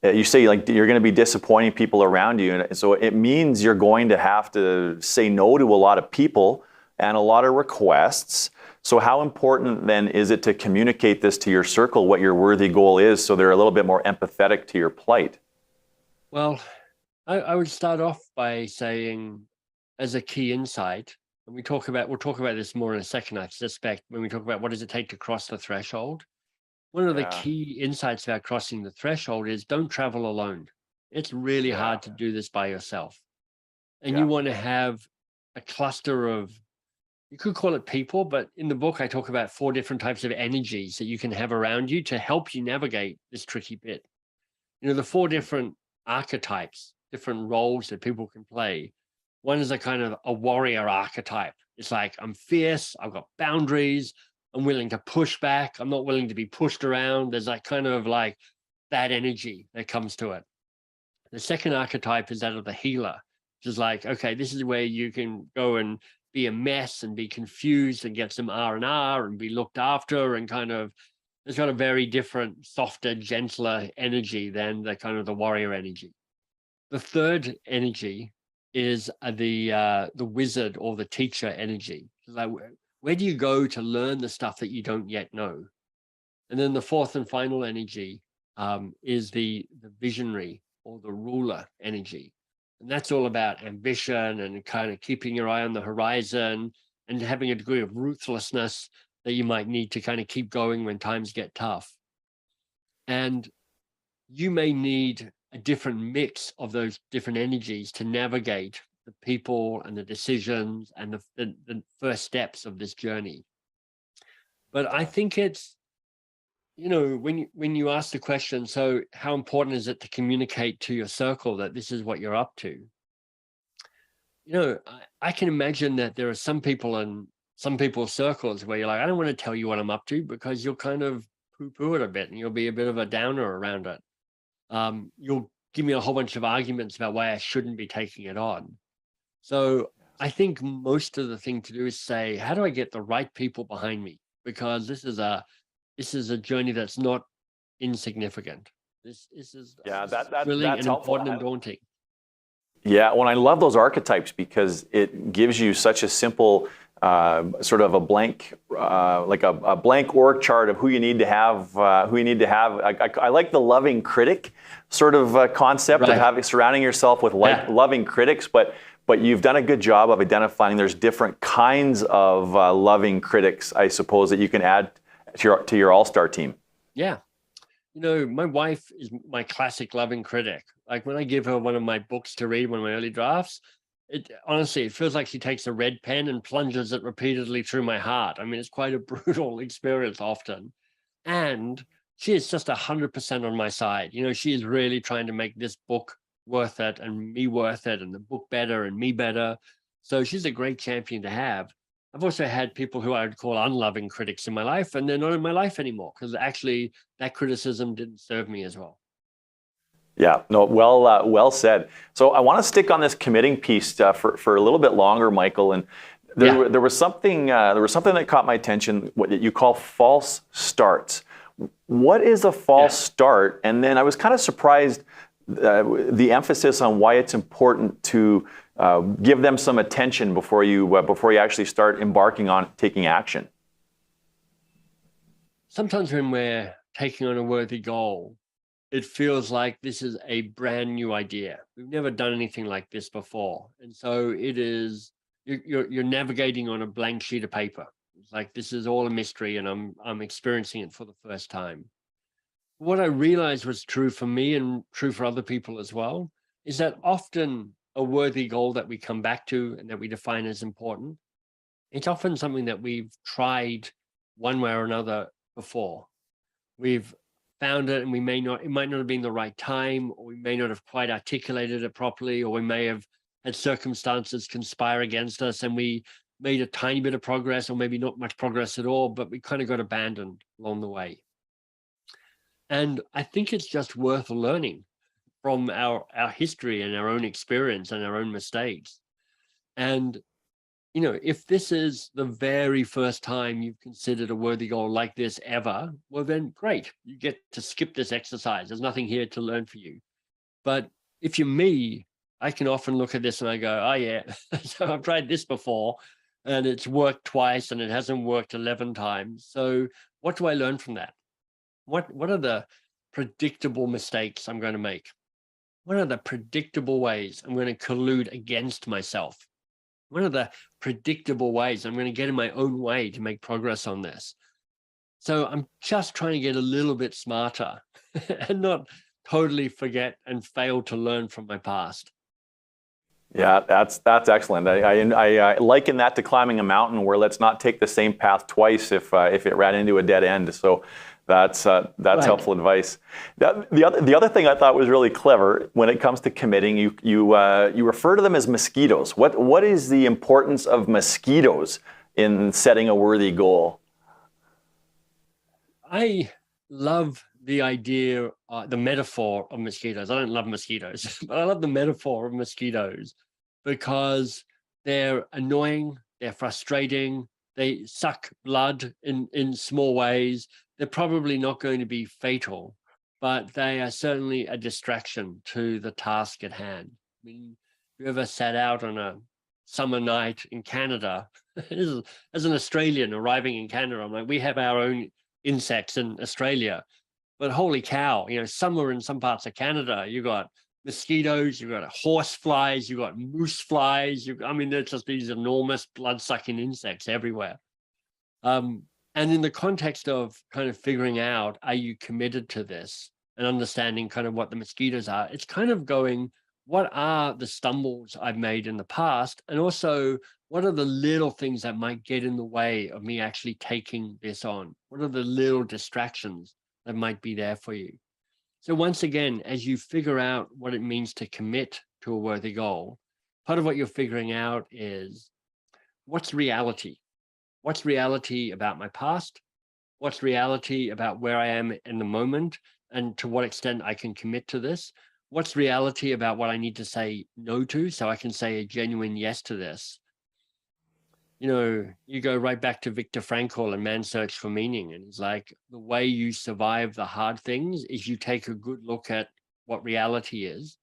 Speaker 2: you say like you're going to be disappointing people around you. And so it means you're going to have to say no to a lot of people and a lot of requests. So how important then is it to communicate this to your circle, what your worthy goal is, so they're a little bit more empathetic to your plight?
Speaker 1: Well, I would start off by saying, as a key insight, and we'll talk about this more in a second, I suspect, when we talk about what does it take to cross the threshold. one of the key insights about crossing the threshold is don't travel alone. It's really hard to do this by yourself. And you want to have a cluster of, you could call it people, but in the book, I talk about 4 different types of energies that you can have around you to help you navigate this tricky bit. You know, the 4 different archetypes, different roles that people can play. One is a kind of a warrior archetype. It's like, I'm fierce, I've got boundaries, I'm willing to push back, I'm not willing to be pushed around. There's that kind of like that energy that comes to it. The second archetype is that of the healer, which is like, okay, this is where you can go and be a mess and be confused and get some R&R and be looked after, and kind of, it's got a very different, softer, gentler energy than the kind of the warrior energy. The third energy is the wizard or the teacher energy. Like, where do you go to learn the stuff that you don't yet know? And then the fourth and final energy is the visionary or the ruler energy. And that's all about ambition and kind of keeping your eye on the horizon and having a degree of ruthlessness that you might need to kind of keep going when times get tough. And you may need a different mix of those different energies to navigate the people and the decisions and the first steps of this journey. But I think it's, you know, when you ask the question, so how important is it to communicate to your circle that this is what you're up to? You know, I can imagine that there are some people in some people's circles where you're like, I don't want to tell you what I'm up to, because you'll kind of poo-poo it a bit and you'll be a bit of a downer around it. You'll give me a whole bunch of arguments about why I shouldn't be taking it on. So I think most of the thing to do is say, how do I get the right people behind me? Because this is a journey that's not insignificant. This is thrilling and important and daunting.
Speaker 2: Yeah, well, I love those archetypes because it gives you such a simple sort of a blank, like a blank org chart of who you need to have. I like the loving critic sort of concept of surrounding yourself with loving critics, but you've done a good job of identifying there's different kinds of loving critics, I suppose, that you can add to your all-star team.
Speaker 1: Yeah. You know, my wife is my classic loving critic. Like when I give her one of my books to read, one of my early drafts, honestly, it feels like she takes a red pen and plunges it repeatedly through my heart. I mean, it's quite a brutal experience often. And she is just 100% on my side. You know, she is really trying to make this book worth it and me worth it and the book better and me better. So she's a great champion to have. I've also had people who I would call unloving critics in my life, and they're not in my life anymore because actually that criticism didn't serve me as well.
Speaker 2: Yeah, no, well said. So I want to stick on this committing piece for a little bit longer, Michael. And there was something that caught my attention, what you call false starts. What is a false start? And then I was kind of surprised the emphasis on why it's important to give them some attention before you actually start embarking on taking action.
Speaker 1: Sometimes when we're taking on a worthy goal, it feels like this is a brand new idea. We've never done anything like this before. And so it is, you're navigating on a blank sheet of paper. It's like, this is all a mystery and I'm experiencing it for the first time. What I realized was true for me and true for other people as well, is that often a worthy goal that we come back to and that we define as important, it's often something that we've tried one way or another before. We've found it and it might not have been the right time, or we may not have quite articulated it properly, or we may have had circumstances conspire against us and we made a tiny bit of progress, or maybe not much progress at all, but we kind of got abandoned along the way. And I think it's just worth learning from our history and our own experience and our own mistakes. And, you know, if this is the very first time you've considered a worthy goal like this ever, well, then great. You get to skip this exercise. There's nothing here to learn for you. But if you're me, I can often look at this and I go, oh, yeah, so I've tried this before and it's worked twice and it hasn't worked 11 times. So what do I learn from that? What are the predictable mistakes I'm going to make? What are the predictable ways I'm going to collude against myself? What are the predictable ways I'm going to get in my own way to make progress on this? So I'm just trying to get a little bit smarter and not totally forget and fail to learn from my past.
Speaker 2: Yeah, that's excellent. I liken that to climbing a mountain, where let's not take the same path twice if it ran into a dead end. So that's right. Helpful advice. The other thing I thought was really clever when it comes to committing, you refer to them as mosquitoes. What is the importance of mosquitoes in setting a worthy goal?
Speaker 1: I love the idea, the metaphor of mosquitoes. I don't love mosquitoes, but I love the metaphor of mosquitoes because they're annoying, they're frustrating, they suck blood in small ways. They're probably not going to be fatal, but they are certainly a distraction to the task at hand. I mean, you ever sat out on a summer night in Canada? As an Australian arriving in Canada, I'm like, we have our own insects in Australia, but holy cow, summer in some parts of Canada, you got mosquitoes, you got horse flies, you got moose flies. There's just these enormous blood-sucking insects everywhere. And in the context of kind of figuring out, are you committed to this and understanding kind of what the mosquitoes are, it's kind of going, what are the stumbles I've made in the past? And also, what are the little things that might get in the way of me actually taking this on? What are the little distractions that might be there for you? So once again, as you figure out what it means to commit to a worthy goal, part of what you're figuring out is, what's reality? What's reality about my past? What's reality about where I am in the moment and to what extent I can commit to this? What's reality about what I need to say no to so I can say a genuine yes to this? You go right back to Viktor Frankl and Man's Search for Meaning. And it's like, the way you survive the hard things is you take a good look at what reality is.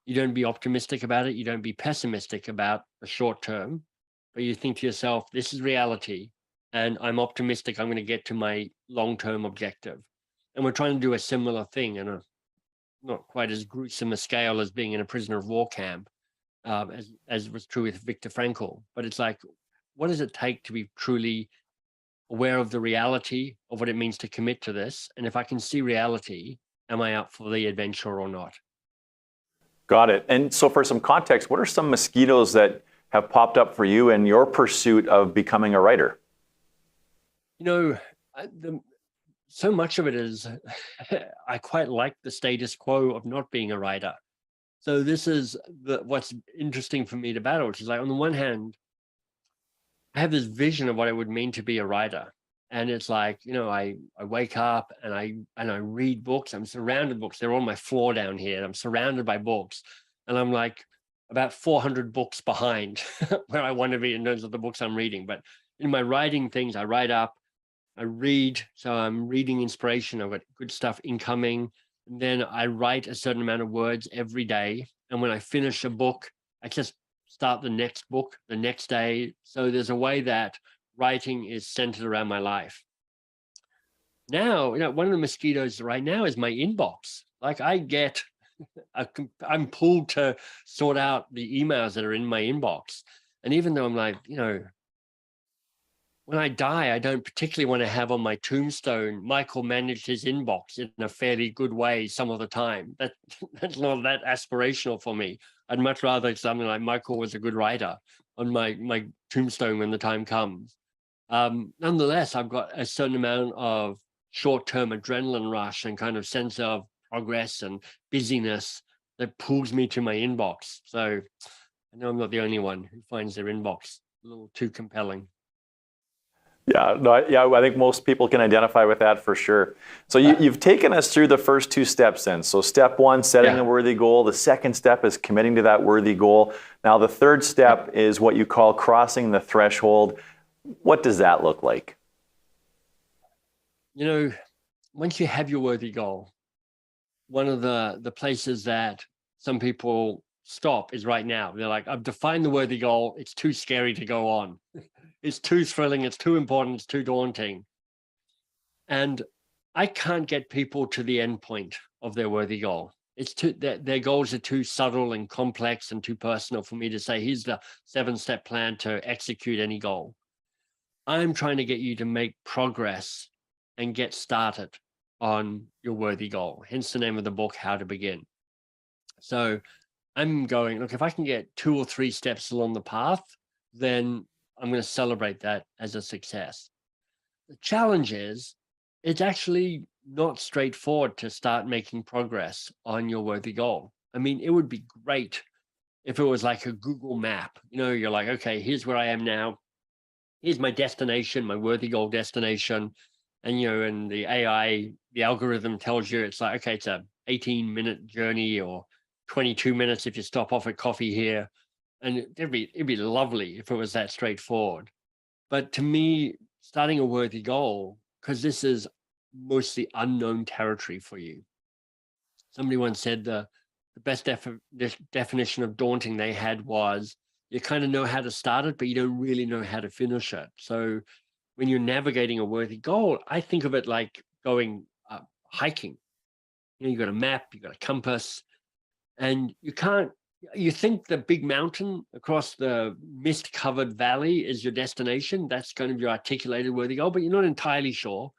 Speaker 1: You don't be optimistic about it. You don't be pessimistic about the short term, but you think to yourself, this is reality, and I'm optimistic I'm going to get to my long-term objective. And we're trying to do a similar thing in a not quite as gruesome a scale as being in a prisoner of war camp, as was true with Viktor Frankl. But it's like, what does it take to be truly aware of the reality of what it means to commit to this? And if I can see reality, am I up for the adventure or not?
Speaker 2: Got it. And so for some context, what are some mosquitoes that have popped up for you in your pursuit of becoming a writer?
Speaker 1: So much of it is, I quite like the status quo of not being a writer. So this is what's interesting for me to battle, which is like, on the one hand, I have this vision of what it would mean to be a writer. And it's like, I wake up and I read books. I'm surrounded by books. They're on my floor down here. I'm surrounded by books. And I'm like about 400 books behind where I want to be in terms of the books I'm reading. But in my writing things, I write up, I read. So I'm reading inspiration. I've got good stuff incoming. And then I write a certain amount of words every day. And when I finish a book, I just start the next book the next day. So there's a way that writing is centered around my life. Now, one of the mosquitoes right now is my inbox. Like, I'm pulled to sort out the emails that are in my inbox. And even though I'm like, when I die, I don't particularly want to have on my tombstone, Michael managed his inbox in a fairly good way some of the time. That's not that aspirational for me. I'd much rather something like Michael was a good writer on my tombstone when the time comes. Nonetheless, I've got a certain amount of short-term adrenaline rush and kind of sense of progress and busyness that pulls me to my inbox. So I know I'm not the only one who finds their inbox a little too compelling.
Speaker 2: I think most people can identify with that for sure. So you've taken us through the first two steps then. So step one, setting a worthy goal. The second step is committing to that worthy goal. Now the third step is what you call crossing the threshold. What does that look like?
Speaker 1: Once you have your worthy goal, one of the places that some people stop is right now. They're like, I've defined the worthy goal. It's too scary to go on. It's too thrilling. It's too important. It's too daunting. And I can't get people to the end point of their worthy goal. Their goals are too subtle and complex and too personal for me to say, here's the 7-step plan to execute any goal. I'm trying to get you to make progress and get started on your worthy goal. Hence the name of the book, How to Begin. So I'm going, look, if I can get 2 or 3 steps along the path, then I'm going to celebrate that as a success. The challenge is it's actually not straightforward to start making progress on your worthy goal. I mean, it would be great if it was like a Google map. You're like, okay, here's where I am now. Here's my destination, my worthy goal destination. And, and the AI, the algorithm tells you it's like, okay, it's a 18-minute journey or 22 minutes if you stop off at coffee here. And it'd be lovely if it was that straightforward. But to me, starting a worthy goal, because this is mostly unknown territory for you. Somebody once said the best definition of daunting they had was you kind of know how to start it, but you don't really know how to finish it. So when you're navigating a worthy goal, I think of it like going hiking. You've got a map, you've got a compass, and you think the big mountain across the mist-covered valley is your destination. That's kind of your articulated worthy goal, but you're not entirely sure.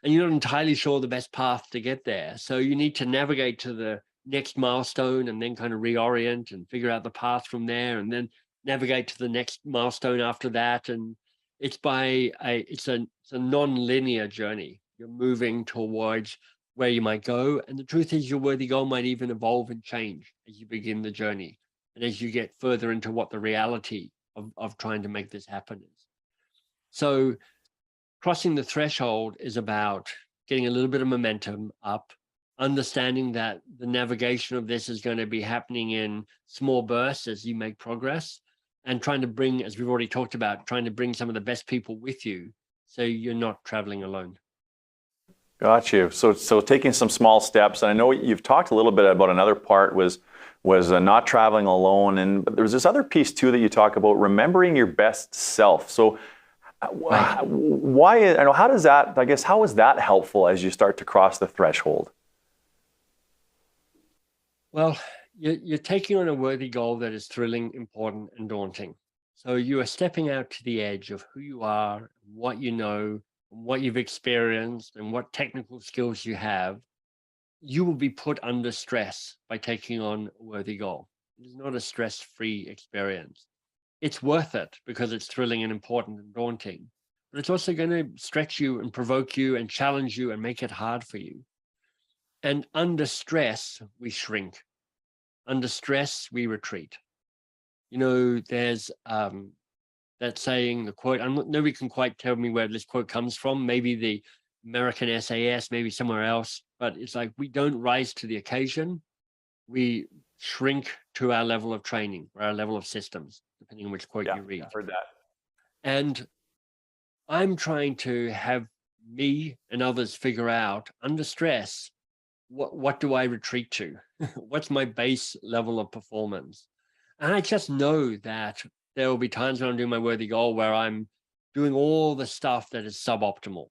Speaker 1: And you're not entirely sure the best path to get there. So you need to navigate to the next milestone and then kind of reorient and figure out the path from there, and then navigate to the next milestone after that. And it's a non-linear journey. You're moving towards where you might go. And the truth is your worthy goal might even evolve and change as you begin the journey and as you get further into what the reality of trying to make this happen is. So crossing the threshold is about getting a little bit of momentum up, understanding that the navigation of this is going to be happening in small bursts as you make progress, and trying to bring, as we've already talked about, trying to bring some of the best people with you so you're not traveling alone.
Speaker 2: Got you. So taking some small steps, and I know you've talked a little bit about another part was not traveling alone, and but there's this other piece too that you talk about, remembering your best self. So why, I know, how does that, I guess, how is that helpful as you start to cross the threshold?
Speaker 1: Well, you're taking on a worthy goal that is thrilling, important, and daunting. So you are stepping out to the edge of who you are, what you know, what you've experienced, and what technical skills you have. You will be put under stress by taking on a worthy goal. It is not a stress-free experience. It's worth it because it's thrilling and important and daunting, but it's also going to stretch you and provoke you and challenge you and make it hard for you. And under stress, we shrink. Under stress, we retreat. There's that saying, the quote, nobody can quite tell me where this quote comes from, maybe the American SAS, maybe somewhere else, but it's like, we don't rise to the occasion. We shrink to our level of training or our level of systems, depending on which quote you read.
Speaker 2: I've heard that.
Speaker 1: And I'm trying to have me and others figure out, under stress, what do I retreat to? What's my base level of performance? And I just know that there will be times when I'm doing my worthy goal where I'm doing all the stuff that is suboptimal.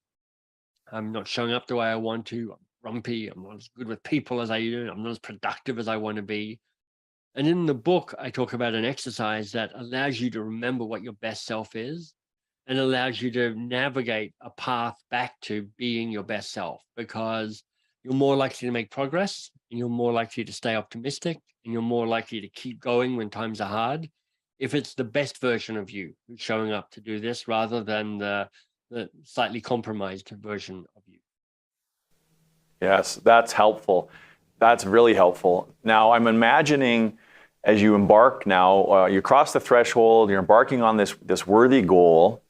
Speaker 1: I'm not showing up the way I want to. I'm grumpy. I'm not as good with people as I do. I'm not as productive as I want to be. And in the book, I talk about an exercise that allows you to remember what your best self is and allows you to navigate a path back to being your best self, because you're more likely to make progress, and you're more likely to stay optimistic, and you're more likely to keep going when times are hard if it's the best version of you who's showing up to do this, rather than the slightly compromised version of you.
Speaker 2: Yes, that's helpful. That's really helpful. Now, I'm imagining as you embark now, you cross the threshold, you're embarking on this worthy goal.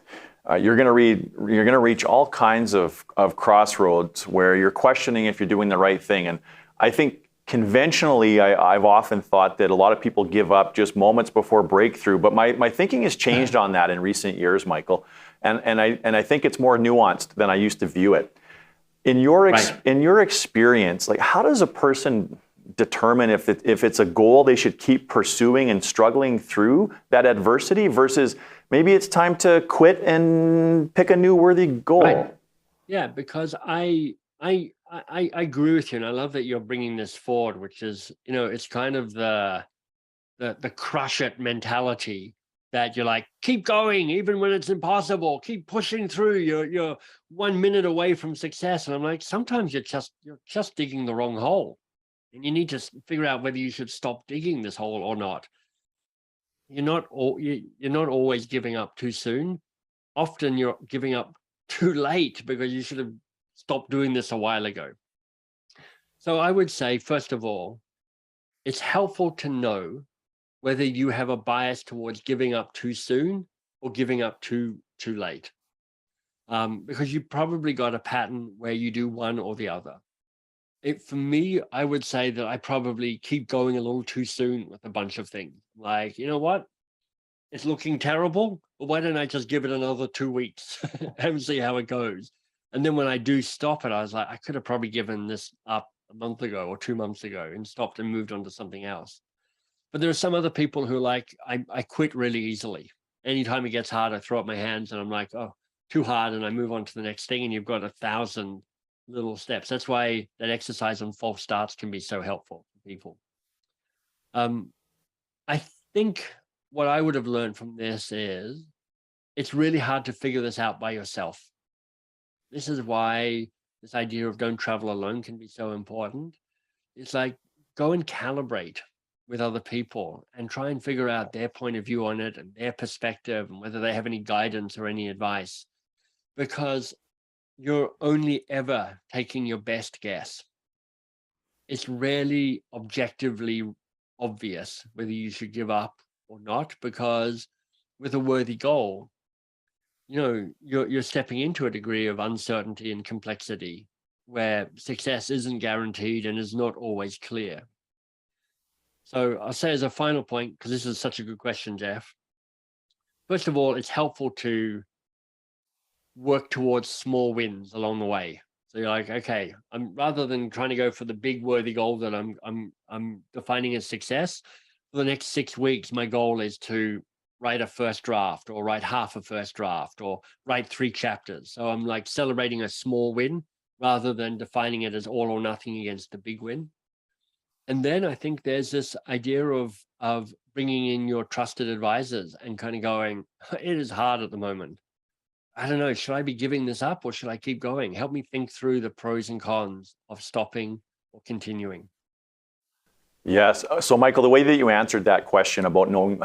Speaker 2: You're going to reach all kinds of crossroads where you're questioning if you're doing the right thing. And I think conventionally, I've often thought that a lot of people give up just moments before breakthrough. But my thinking has changed on that in recent years, Michael. And I think it's more nuanced than I used to view it. In your experience, like, how does a person determine if it's a goal they should keep pursuing and struggling through that adversity versus maybe it's time to quit and pick a new worthy goal?
Speaker 1: Right. Yeah, because I agree with you, and I love that you're bringing this forward, which is, it's kind of the crush it mentality that you're like, keep going, even when it's impossible, keep pushing through, you're 1 minute away from success. And I'm like, sometimes you're just digging the wrong hole. And you need to figure out whether you should stop digging this hole or not. You're not always giving up too soon. Often you're giving up too late because you should have stopped doing this a while ago. So I would say, first of all, it's helpful to know whether you have a bias towards giving up too soon or giving up too late. Because you probably got a pattern where you do one or the other. For me, I would say that I probably keep going a little too soon with a bunch of things. Like, you know what? It's looking terrible, but why don't I just give it another 2 weeks and see how it goes? And then when I do stop it, I was like, I could have probably given this up a month ago or 2 months ago and stopped and moved on to something else. But there are some other people who like, I quit really easily. Anytime it gets hard, I throw up my hands and I'm like, oh, too hard. And I move on to the next thing. And you've got 1,000 little steps. That's why that exercise on false starts can be so helpful for people. I think what I would have learned from this is it's really hard to figure this out by yourself. This is why this idea of don't travel alone can be so important. It's like, go and calibrate with other people and try and figure out their point of view on it and their perspective and whether they have any guidance or any advice, because you're only ever taking your best guess. It's rarely objectively obvious whether you should give up or not, because with a worthy goal, you're stepping into a degree of uncertainty and complexity where success isn't guaranteed and is not always clear. So I'll say as a final point, because this is such a good question, Jeff. First of all, it's helpful to work towards small wins along the way. So you're like, okay, rather than trying to go for the big worthy goal that I'm defining as success, for the next 6 weeks, my goal is to write a first draft or write half a first draft or write 3 chapters. So I'm like celebrating a small win rather than defining it as all or nothing against the big win. And then I think there's this idea of bringing in your trusted advisors and kind of going, it is hard at the moment. I don't know, should I be giving this up or should I keep going? Help me think through the pros and cons of stopping or continuing.
Speaker 2: Yes. So Michael, the way that you answered that question about knowing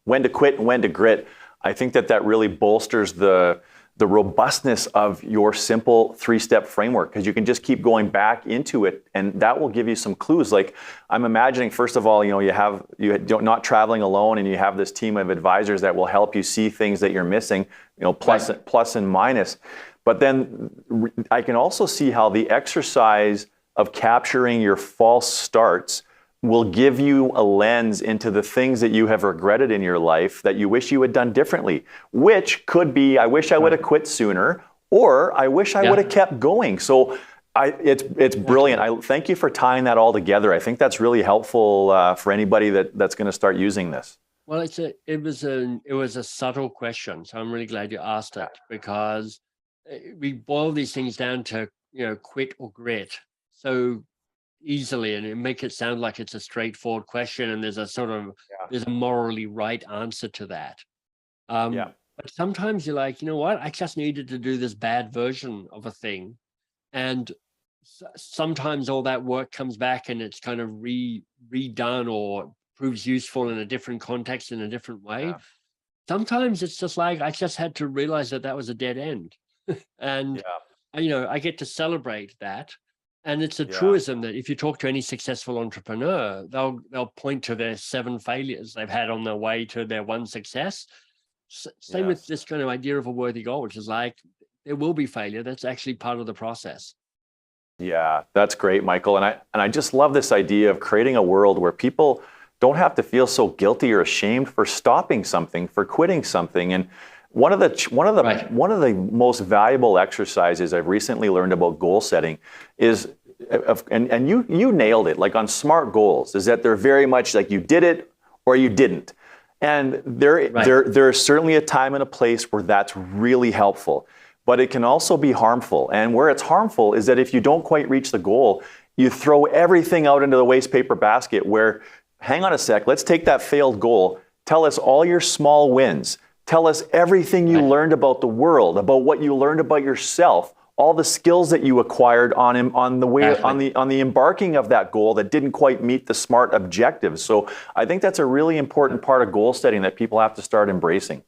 Speaker 2: when to quit and when to grit, I think that really bolsters the robustness of your simple 3-step framework, because you can just keep going back into it and that will give you some clues. Like I'm imagining, first of all, you're not traveling alone and you have this team of advisors that will help you see things that you're missing, plus and minus. But then I can also see how the exercise of capturing your false starts will give you a lens into the things that you have regretted in your life that you wish you had done differently, which could be, I wish I would have quit sooner, or I wish I would have kept going. So it's brilliant. I thank you for tying that all together. I think that's really helpful for anybody that's going to start using this.
Speaker 1: Well, it was a subtle question. So I'm really glad you asked it, because we boil these things down to, quit or grit so easily, and it make it sound like it's a straightforward question and there's a morally right answer to that. But sometimes you're like, you know what, I just needed to do this bad version of a thing, and sometimes all that work comes back and it's kind of redone or proves useful in a different context in a different way. Sometimes it's just like I just had to realize that was a dead end. And I get to celebrate that. And it's a truism that if you talk to any successful entrepreneur, they'll point to their 7 failures they've had on their way to their 1 success. Same with this kind of idea of a worthy goal, which is like, there will be failure. That's actually part of the process.
Speaker 2: Yeah, that's great, Michael. And I just love this idea of creating a world where people don't have to feel so guilty or ashamed for stopping something, for quitting something. And one of the most valuable exercises I've recently learned about goal setting is, and you nailed it, like on SMART goals, is that they're very much like you did it or you didn't. And there is certainly a time and a place where that's really helpful, but it can also be harmful. And where it's harmful is that if you don't quite reach the goal, you throw everything out into the waste paper basket where, hang on a sec, let's take that failed goal, Tell us all your small wins. Tell us everything you learned about the world, about what you learned about yourself, all the skills that you acquired on the embarking of that goal that didn't quite meet the SMART objectives. So I think that's a really important part of goal setting that people have to start embracing.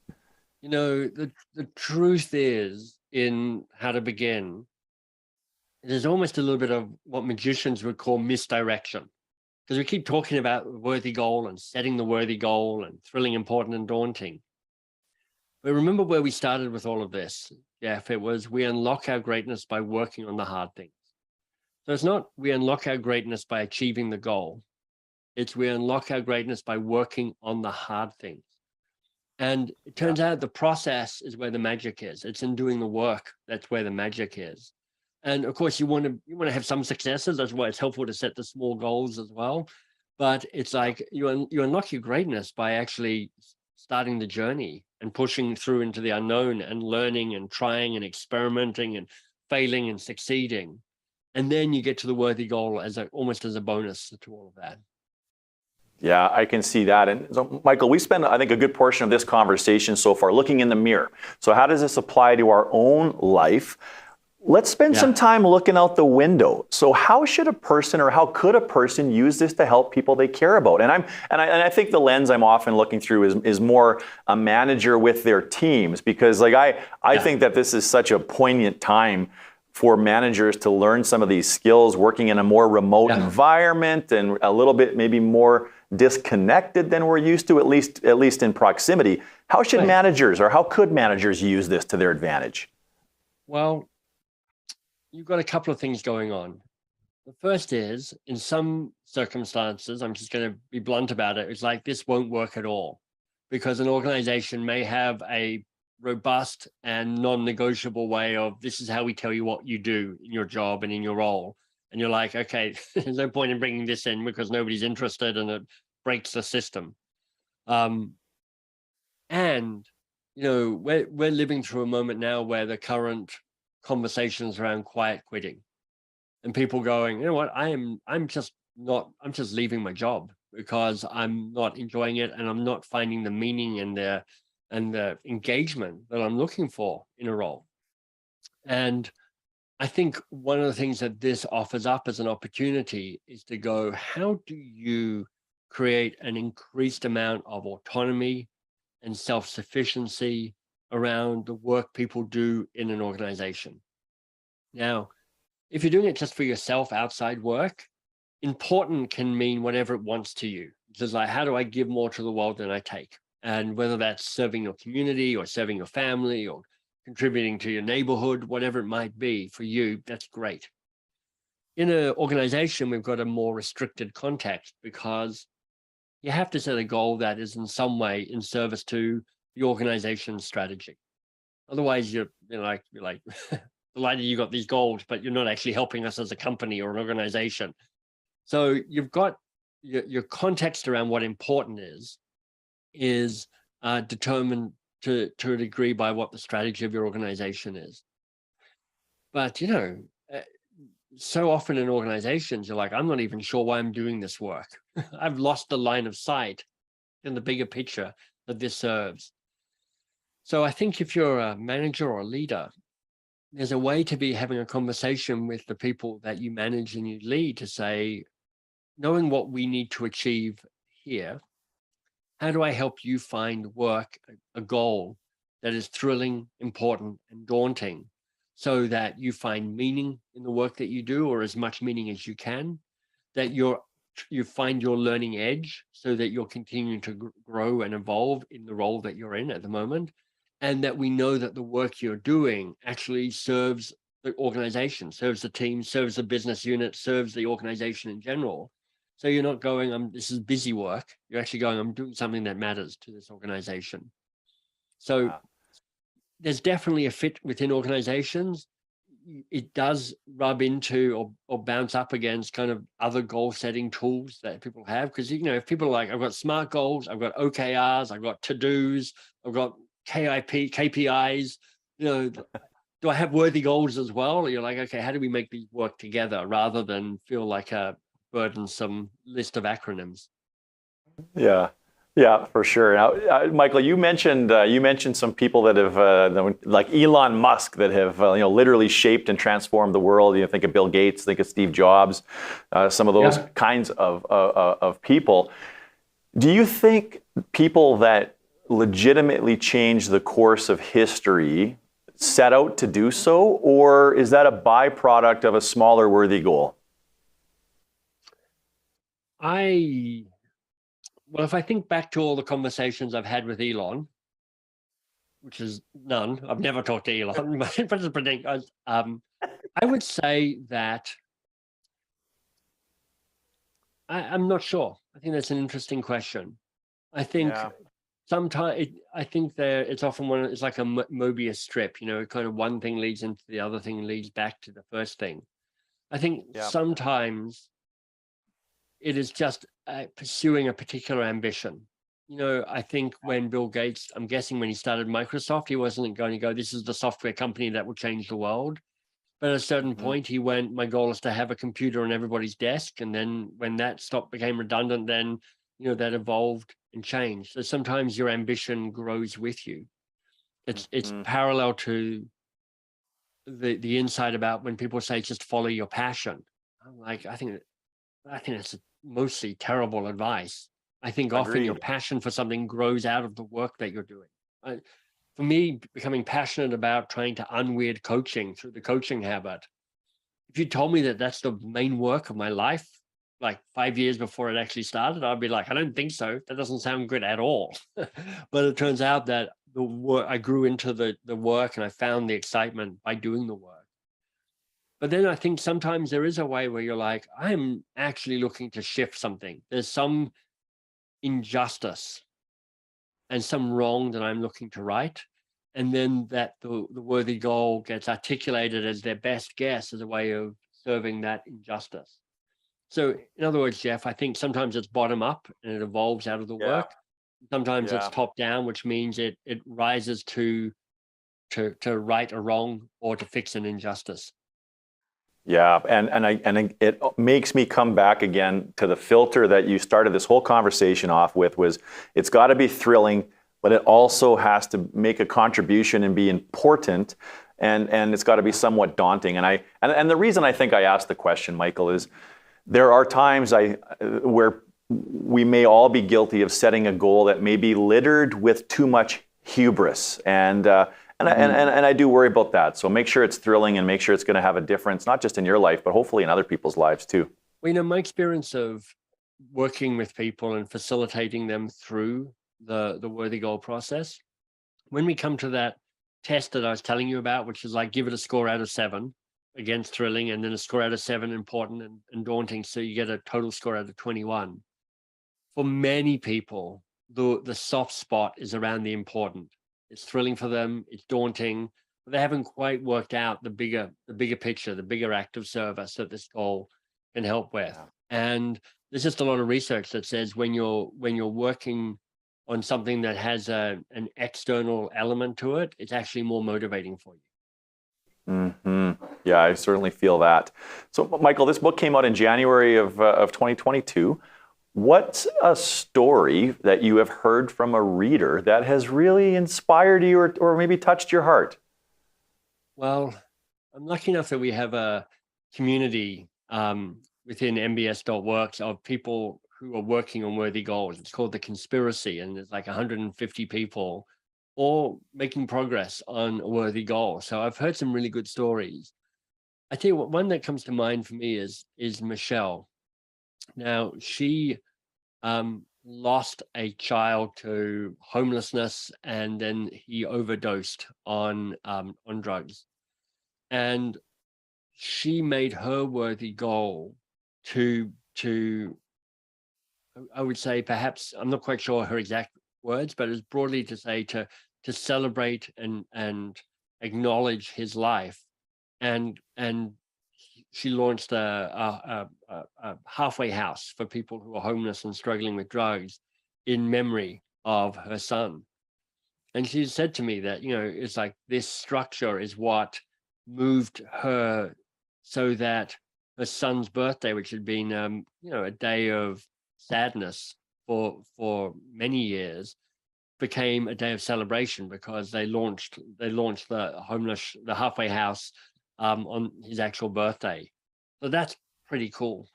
Speaker 1: You know, the truth is, in How to Begin, there's almost a little bit of what magicians would call misdirection. Because we keep talking about worthy goal and setting the worthy goal and thrilling, important, and daunting. But remember where we started with all of this. Jeff, it was we unlock our greatness by working on the hard things. So it's not we unlock our greatness by achieving the goal. It's we unlock our greatness by working on the hard things. And it turns out the process is where the magic is. It's in doing the work. That's where the magic is. And of course, you want to have some successes. That's why it's helpful to set the small goals as well. But it's like you unlock your greatness by actually starting the journey and pushing through into the unknown and learning and trying and experimenting and failing and succeeding. And then you get to the worthy goal almost as a bonus to all of that.
Speaker 2: Yeah, I can see that. And so, Michael, we spent, I think, a good portion of this conversation so far looking in the mirror. So how does this apply to our own life? Let's spend some time looking out the window. So how should a person, or how could a person use this to help people they care about? And I think the lens I'm often looking through is more a manager with their teams, because like I think that this is such a poignant time for managers to learn some of these skills, working in a more remote environment and a little bit maybe more disconnected than we're used to, at least in proximity. How should managers, or how could managers use this to their advantage?
Speaker 1: Well, you've got a couple of things going on. The first is, in some circumstances, I'm just going to be blunt about it, it's like this won't work at all, because an organization may have a robust and non-negotiable way of, this is how we tell you what you do in your job and in your role. And you're like, okay, there's no point in bringing this in because nobody's interested and it breaks the system. And, you know, we're living through a moment now where the current conversations around quiet quitting and people going, you know what, I'm just leaving my job because I'm not enjoying it and I'm not finding the meaning and the engagement that I'm looking for in a role. And I think one of the things that this offers up as an opportunity is to go, how do you create an increased amount of autonomy and self-sufficiency around the work people do in an organization? Now, if you're doing it just for yourself outside work, important can mean whatever it wants to you. It's just like, how do I give more to the world than I take? And whether that's serving your community or serving your family or contributing to your neighborhood, whatever it might be for you, that's great. In an organization, we've got a more restricted context because you have to set a goal that is in some way in service to the organization's strategy. Otherwise, you're like delighted you got these goals, but you're not actually helping us as a company or an organization. So you've got your context around what important is determined to a degree by what the strategy of your organization is. But, you know, so often in organizations, you're like, I'm not even sure why I'm doing this work. I've lost the line of sight in the bigger picture that this serves. So I think if you're a manager or a leader, there's a way to be having a conversation with the people that you manage and you lead to say, knowing what we need to achieve here, how do I help you find work, a goal that is thrilling, important, and daunting, so that you find meaning in the work that you do, or as much meaning as you can, that you find your learning edge so that you're continuing to grow and evolve in the role that you're in at the moment, and that we know that the work you're doing actually serves the organization, serves the team, serves the business unit, serves the organization in general. So you're not going, this is busy work. You're actually going, I'm doing something that matters to this organization. So there's definitely a fit within organizations. It does rub into or bounce up against kind of other goal setting tools that people have. Because, you know, if people are like, I've got SMART goals, I've got OKRs, I've got to-dos, I've got KPIs, you know, do I have worthy goals as well? You're like, okay, how do we make these work together rather than feel like a burdensome list of acronyms?
Speaker 2: Yeah. Yeah, for sure. Now, Michael, you mentioned some people that have like Elon Musk that have literally shaped and transformed the world. You think of Bill Gates, think of Steve Jobs, some of those kinds of people. Do you think people that legitimately change the course of history set out to do so, or is that a byproduct of a smaller worthy goal?
Speaker 1: Well, if I think back to all the conversations I've had with Elon, which is none, I've never talked to Elon, but I would say that I'm not sure. I think that's an interesting question. I think sometimes I think it's often it's like a Mobius strip, kind of one thing leads into the other thing, leads back to the first thing. I think sometimes it is just pursuing a particular ambition. I think when Bill Gates, I'm guessing when he started Microsoft, he wasn't going to go, this is the software company that will change the world. But at a certain point, he went, my goal is to have a computer on everybody's desk. And then when that became redundant, then, that evolved and changed. So sometimes your ambition grows with you. It's parallel to the insight about when people say just follow your passion. I'm like, I think it's mostly terrible advice. I think often your passion for something grows out of the work that you're doing. For me, becoming passionate about trying to unweird coaching through the coaching habit, if you told me that that's the main work of my life, like 5 years before it actually started, I'd be like, I don't think so. That doesn't sound good at all. But it turns out that the work, I grew into the work and I found the excitement by doing the work. But then I think sometimes there is a way where you're like, I'm actually looking to shift something. There's some injustice and some wrong that I'm looking to right. And then that the worthy goal gets articulated as their best guess as a way of serving that injustice. So in other words, Jeff, I think sometimes it's bottom up and it evolves out of the work. Sometimes it's top down, which means it rises to right a wrong or to fix an injustice.
Speaker 2: Yeah, and it makes me come back again to the filter that you started this whole conversation off with, was it's got to be thrilling, but it also has to make a contribution and be important, and it's got to be somewhat daunting. And the reason I think I asked the question, Michael, is there are times where we may all be guilty of setting a goal that may be littered with too much hubris, and I do worry about that. So make sure it's thrilling and make sure it's going to have a difference, not just in your life, but hopefully in other people's lives too.
Speaker 1: Well, my experience of working with people and facilitating them through the worthy goal process, when we come to that test that I was telling you about, which is like give it a score out of 7 against thrilling, and then a score out of 7 important and daunting, so you get a total score out of 21. For many people, the soft spot is around the important. It's thrilling for them, it's daunting, but they haven't quite worked out the bigger picture, the bigger act of service that this goal can help with. And there's just a lot of research that says when you're working on something that has an external element to it, it's actually more motivating for you.
Speaker 2: Yeah, I certainly feel that. So, Michael, this book came out in January of 2022. What's a story that you have heard from a reader that has really inspired you or maybe touched your heart?
Speaker 1: Well, I'm lucky enough that we have a community within MBS.works of people who are working on worthy goals. It's called The Conspiracy, and there's like 150 people all making progress on a worthy goal. So I've heard some really good stories. I tell you what, one that comes to mind for me is Michelle. Now, she lost a child to homelessness, and then he overdosed on drugs. And she made her worthy goal to I would say, perhaps, I'm not quite sure her exact words, but it's broadly to say to celebrate and acknowledge his life. And she launched a halfway house for people who are homeless and struggling with drugs in memory of her son. And she said to me that, it's like this structure is what moved her so that her son's birthday, which had been, a day of sadness for many years, became a day of celebration because they launched the halfway house on his actual birthday. So that's pretty cool.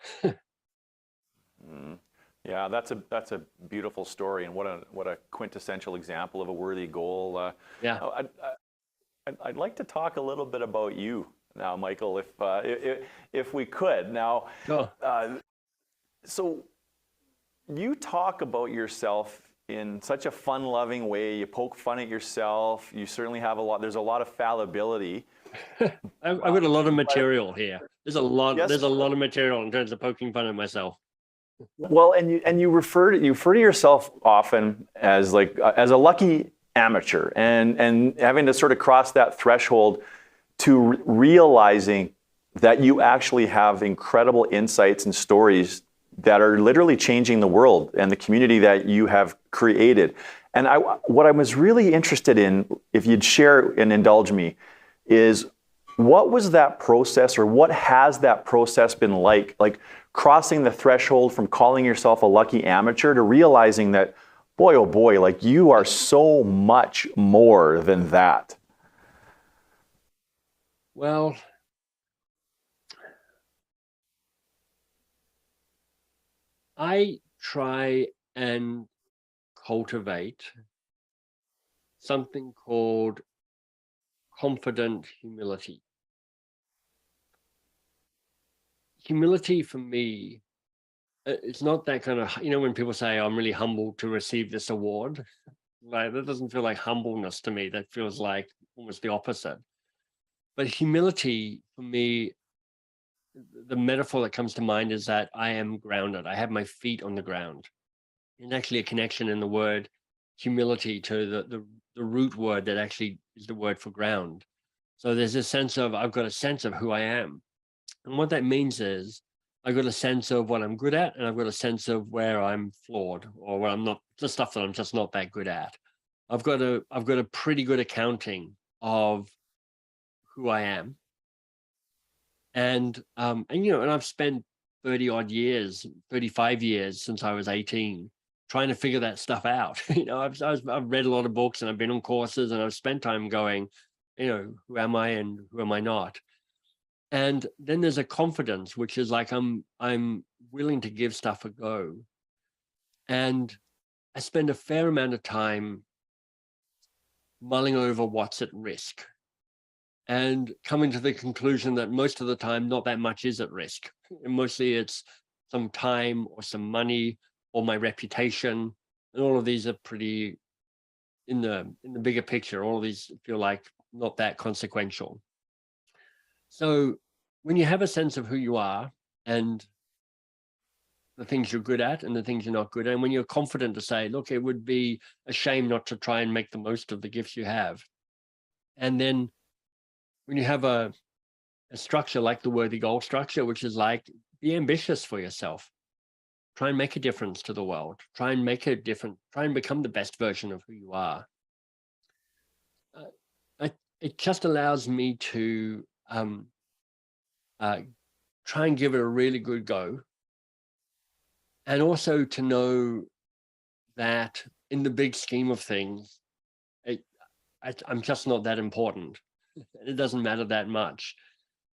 Speaker 2: Yeah, that's a beautiful story, and what a quintessential example of a worthy goal.
Speaker 1: Yeah.
Speaker 2: I'd like to talk a little bit about you now, Michael, if we could. Now,
Speaker 1: sure.
Speaker 2: So you talk about yourself in such a fun-loving way. You poke fun at yourself. You certainly have there's a lot of fallibility.
Speaker 1: I've got a lot of material here. There's a lot of material in terms of poking fun at myself.
Speaker 2: Well, and you refer to yourself often as a lucky amateur, and having to sort of cross that threshold to realizing that you actually have incredible insights and stories that are literally changing the world and the community that you have created. And what I was really interested in, if you'd share and indulge me, is what was that process, or what has that process been like crossing the threshold from calling yourself a lucky amateur to realizing that, boy, oh boy, like you are so much more than that?
Speaker 1: Well, I try and cultivate something called confident humility. Humility for me, it's not that kind of, when people say, I'm really humbled to receive this award, like that doesn't feel like humbleness to me. That feels like almost the opposite. But humility for me, the metaphor that comes to mind is that I am grounded. I have my feet on the ground. And actually a connection in the word humility to the root word that actually is the word for ground. So there's a sense of, I've got a sense of who I am. And what that means is I've got a sense of what I'm good at, and I've got a sense of where I'm flawed, or where I'm not, the stuff that I'm just not that good at. I've got a pretty good accounting of who I am. And I've spent 30 odd years, 35 years since I was 18, trying to figure that stuff out. I've read a lot of books, and I've been on courses, and I've spent time going, who am I and who am I not? And then there's a confidence, which is like, I'm willing to give stuff a go. And I spend a fair amount of time mulling over what's at risk, and coming to the conclusion that most of the time, not that much is at risk. And mostly it's some time or some money or my reputation. And all of these are pretty, in the bigger picture, all of these feel like not that consequential. So when you have a sense of who you are and the things you're good at and the things you're not good at, and when you're confident to say, look, it would be a shame not to try and make the most of the gifts you have. And then when you have a structure like the worthy goal structure, which is like, be ambitious for yourself, try and make a difference to the world, try and become the best version of who you are. It just allows me to try and give it a really good go. And also to know that in the big scheme of things, I'm just not that important. It doesn't matter that much.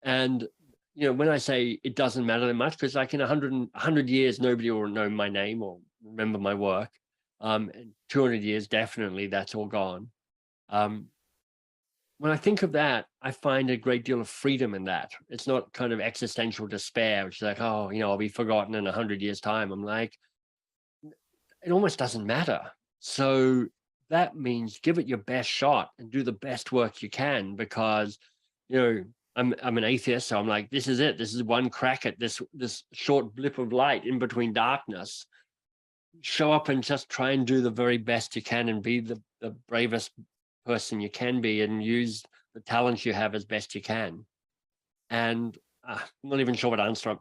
Speaker 1: And, when I say it doesn't matter that much, because like in 100 years, nobody will know my name or remember my work. In 200 years, definitely that's all gone. When I think of that, I find a great deal of freedom in that. It's not kind of existential despair, which is like, oh, I'll be forgotten in 100 years' time. I'm like, it almost doesn't matter. So that means give it your best shot and do the best work you can, because, I'm an atheist. So I'm like, this is it. This is one crack at this short blip of light in between darkness. Show up and just try and do the very best you can, and be the bravest person you can be, and use the talents you have as best you can. And I'm not even sure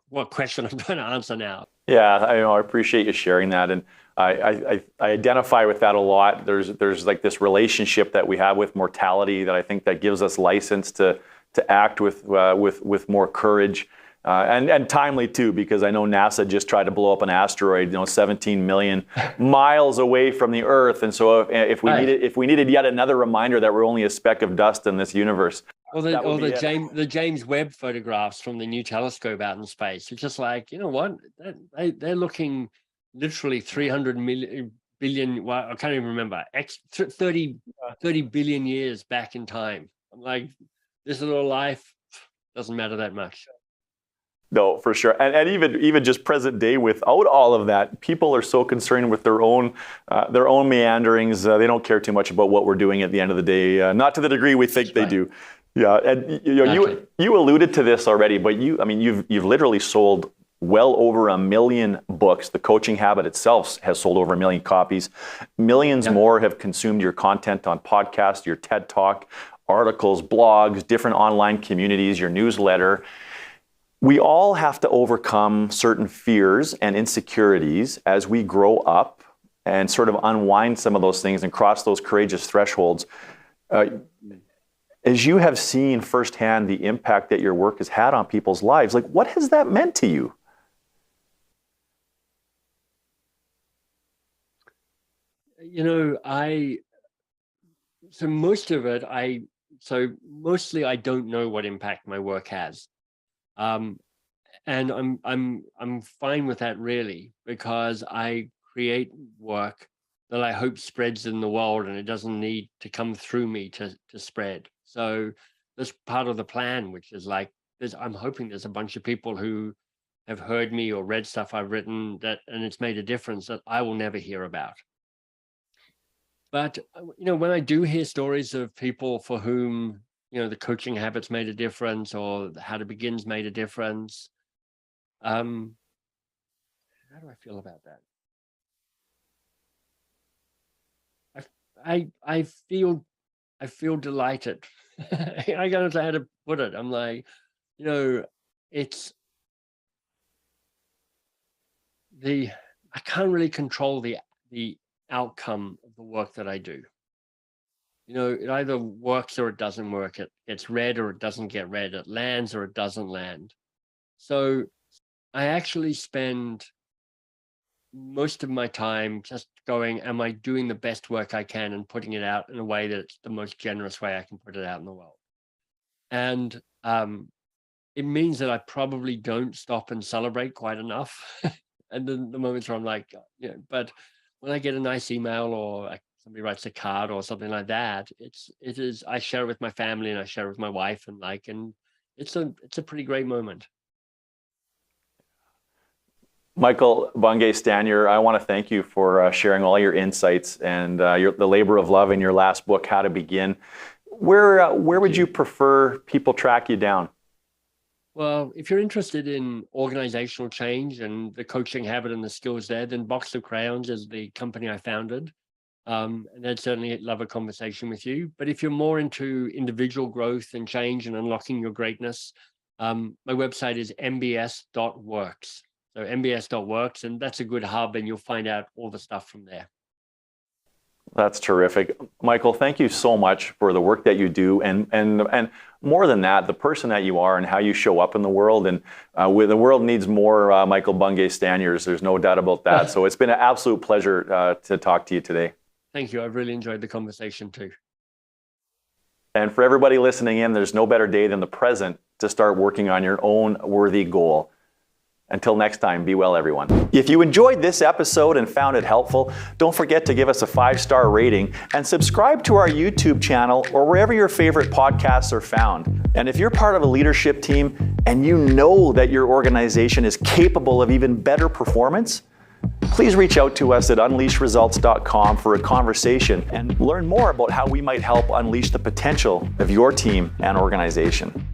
Speaker 1: what question I'm trying to answer now.
Speaker 2: Yeah, I appreciate you sharing that, and I identify with that a lot. There's like this relationship that we have with mortality that I think that gives us license to act with more courage. And timely too, because I know NASA just tried to blow up an asteroid, 17 million miles away from the Earth. And so if we needed yet another reminder that we're only a speck of dust in this universe.
Speaker 1: Or the James Webb photographs from the new telescope out in space. It's just like, you know what? They're looking literally 300 billion, well, I can't even remember, 30 billion years back in time. I'm like, this little life doesn't matter that much.
Speaker 2: No, for sure. And even just present day, without all of that, people are so concerned with their own meanderings. They don't care too much about what we're doing at the end of the day, not to the degree we think they do. Yeah, and you alluded to this already, but you've literally sold well over 1 million books. The Coaching Habit itself has sold over 1 million copies. Millions more have consumed your content on podcasts, your TED Talk, articles, blogs, different online communities, your newsletter. We all have to overcome certain fears and insecurities as we grow up and sort of unwind some of those things and cross those courageous thresholds. As you have seen firsthand the impact that your work has had on people's lives, like, what has that meant to you?
Speaker 1: Mostly I don't know what impact my work has. And I'm fine with that, really, because I create work that I hope spreads in the world, and it doesn't need to come through me to spread. So that's part of the plan, which is like, I'm hoping there's a bunch of people who have heard me or read stuff I've written and it's made a difference that I will never hear about. But, when I do hear stories of people for whom, the Coaching Habits made a difference, or How to Begin's made a difference, how do I feel about that? I feel delighted. I don't know how to put it. I'm like, I can't really control the outcome of the work that I do. It either works or it doesn't work. It gets read or it doesn't get read. It lands or it doesn't land. So I actually spend most of my time just going, am I doing the best work I can and putting it out in a way that's the most generous way I can put it out in the world? And it means that I probably don't stop and celebrate quite enough. And then the moments where I'm like, but when I get a nice email or somebody writes a card or something like that, I share it with my family and I share it with my wife, and it's a pretty great moment.
Speaker 2: Michael Bungay Stanier, I want to thank you for sharing all your insights and the labor of love in your last book, How to Begin. Where would you prefer people track you down?
Speaker 1: Well, if you're interested in organizational change and the coaching habit and the skills there, then Box of Crayons is the company I founded. And I'd certainly love a conversation with you. But if you're more into individual growth and change and unlocking your greatness, my website is mbs.works. So mbs.works, and that's a good hub, and you'll find out all the stuff from there.
Speaker 2: That's terrific. Michael, thank you so much for the work that you do, and more than that, the person that you are and how you show up in the world. And the world needs more Michael Bungay Staniers. There's no doubt about that. So it's been an absolute pleasure to talk to you today.
Speaker 1: Thank you. I've really enjoyed the conversation too.
Speaker 2: And for everybody listening in, there's no better day than the present to start working on your own worthy goal. Until next time, be well, everyone. If you enjoyed this episode and found it helpful, don't forget to give us a 5-star rating and subscribe to our YouTube channel or wherever your favorite podcasts are found. And if you're part of a leadership team and you know that your organization is capable of even better performance, please reach out to us at unleashresults.com for a conversation and learn more about how we might help unleash the potential of your team and organization.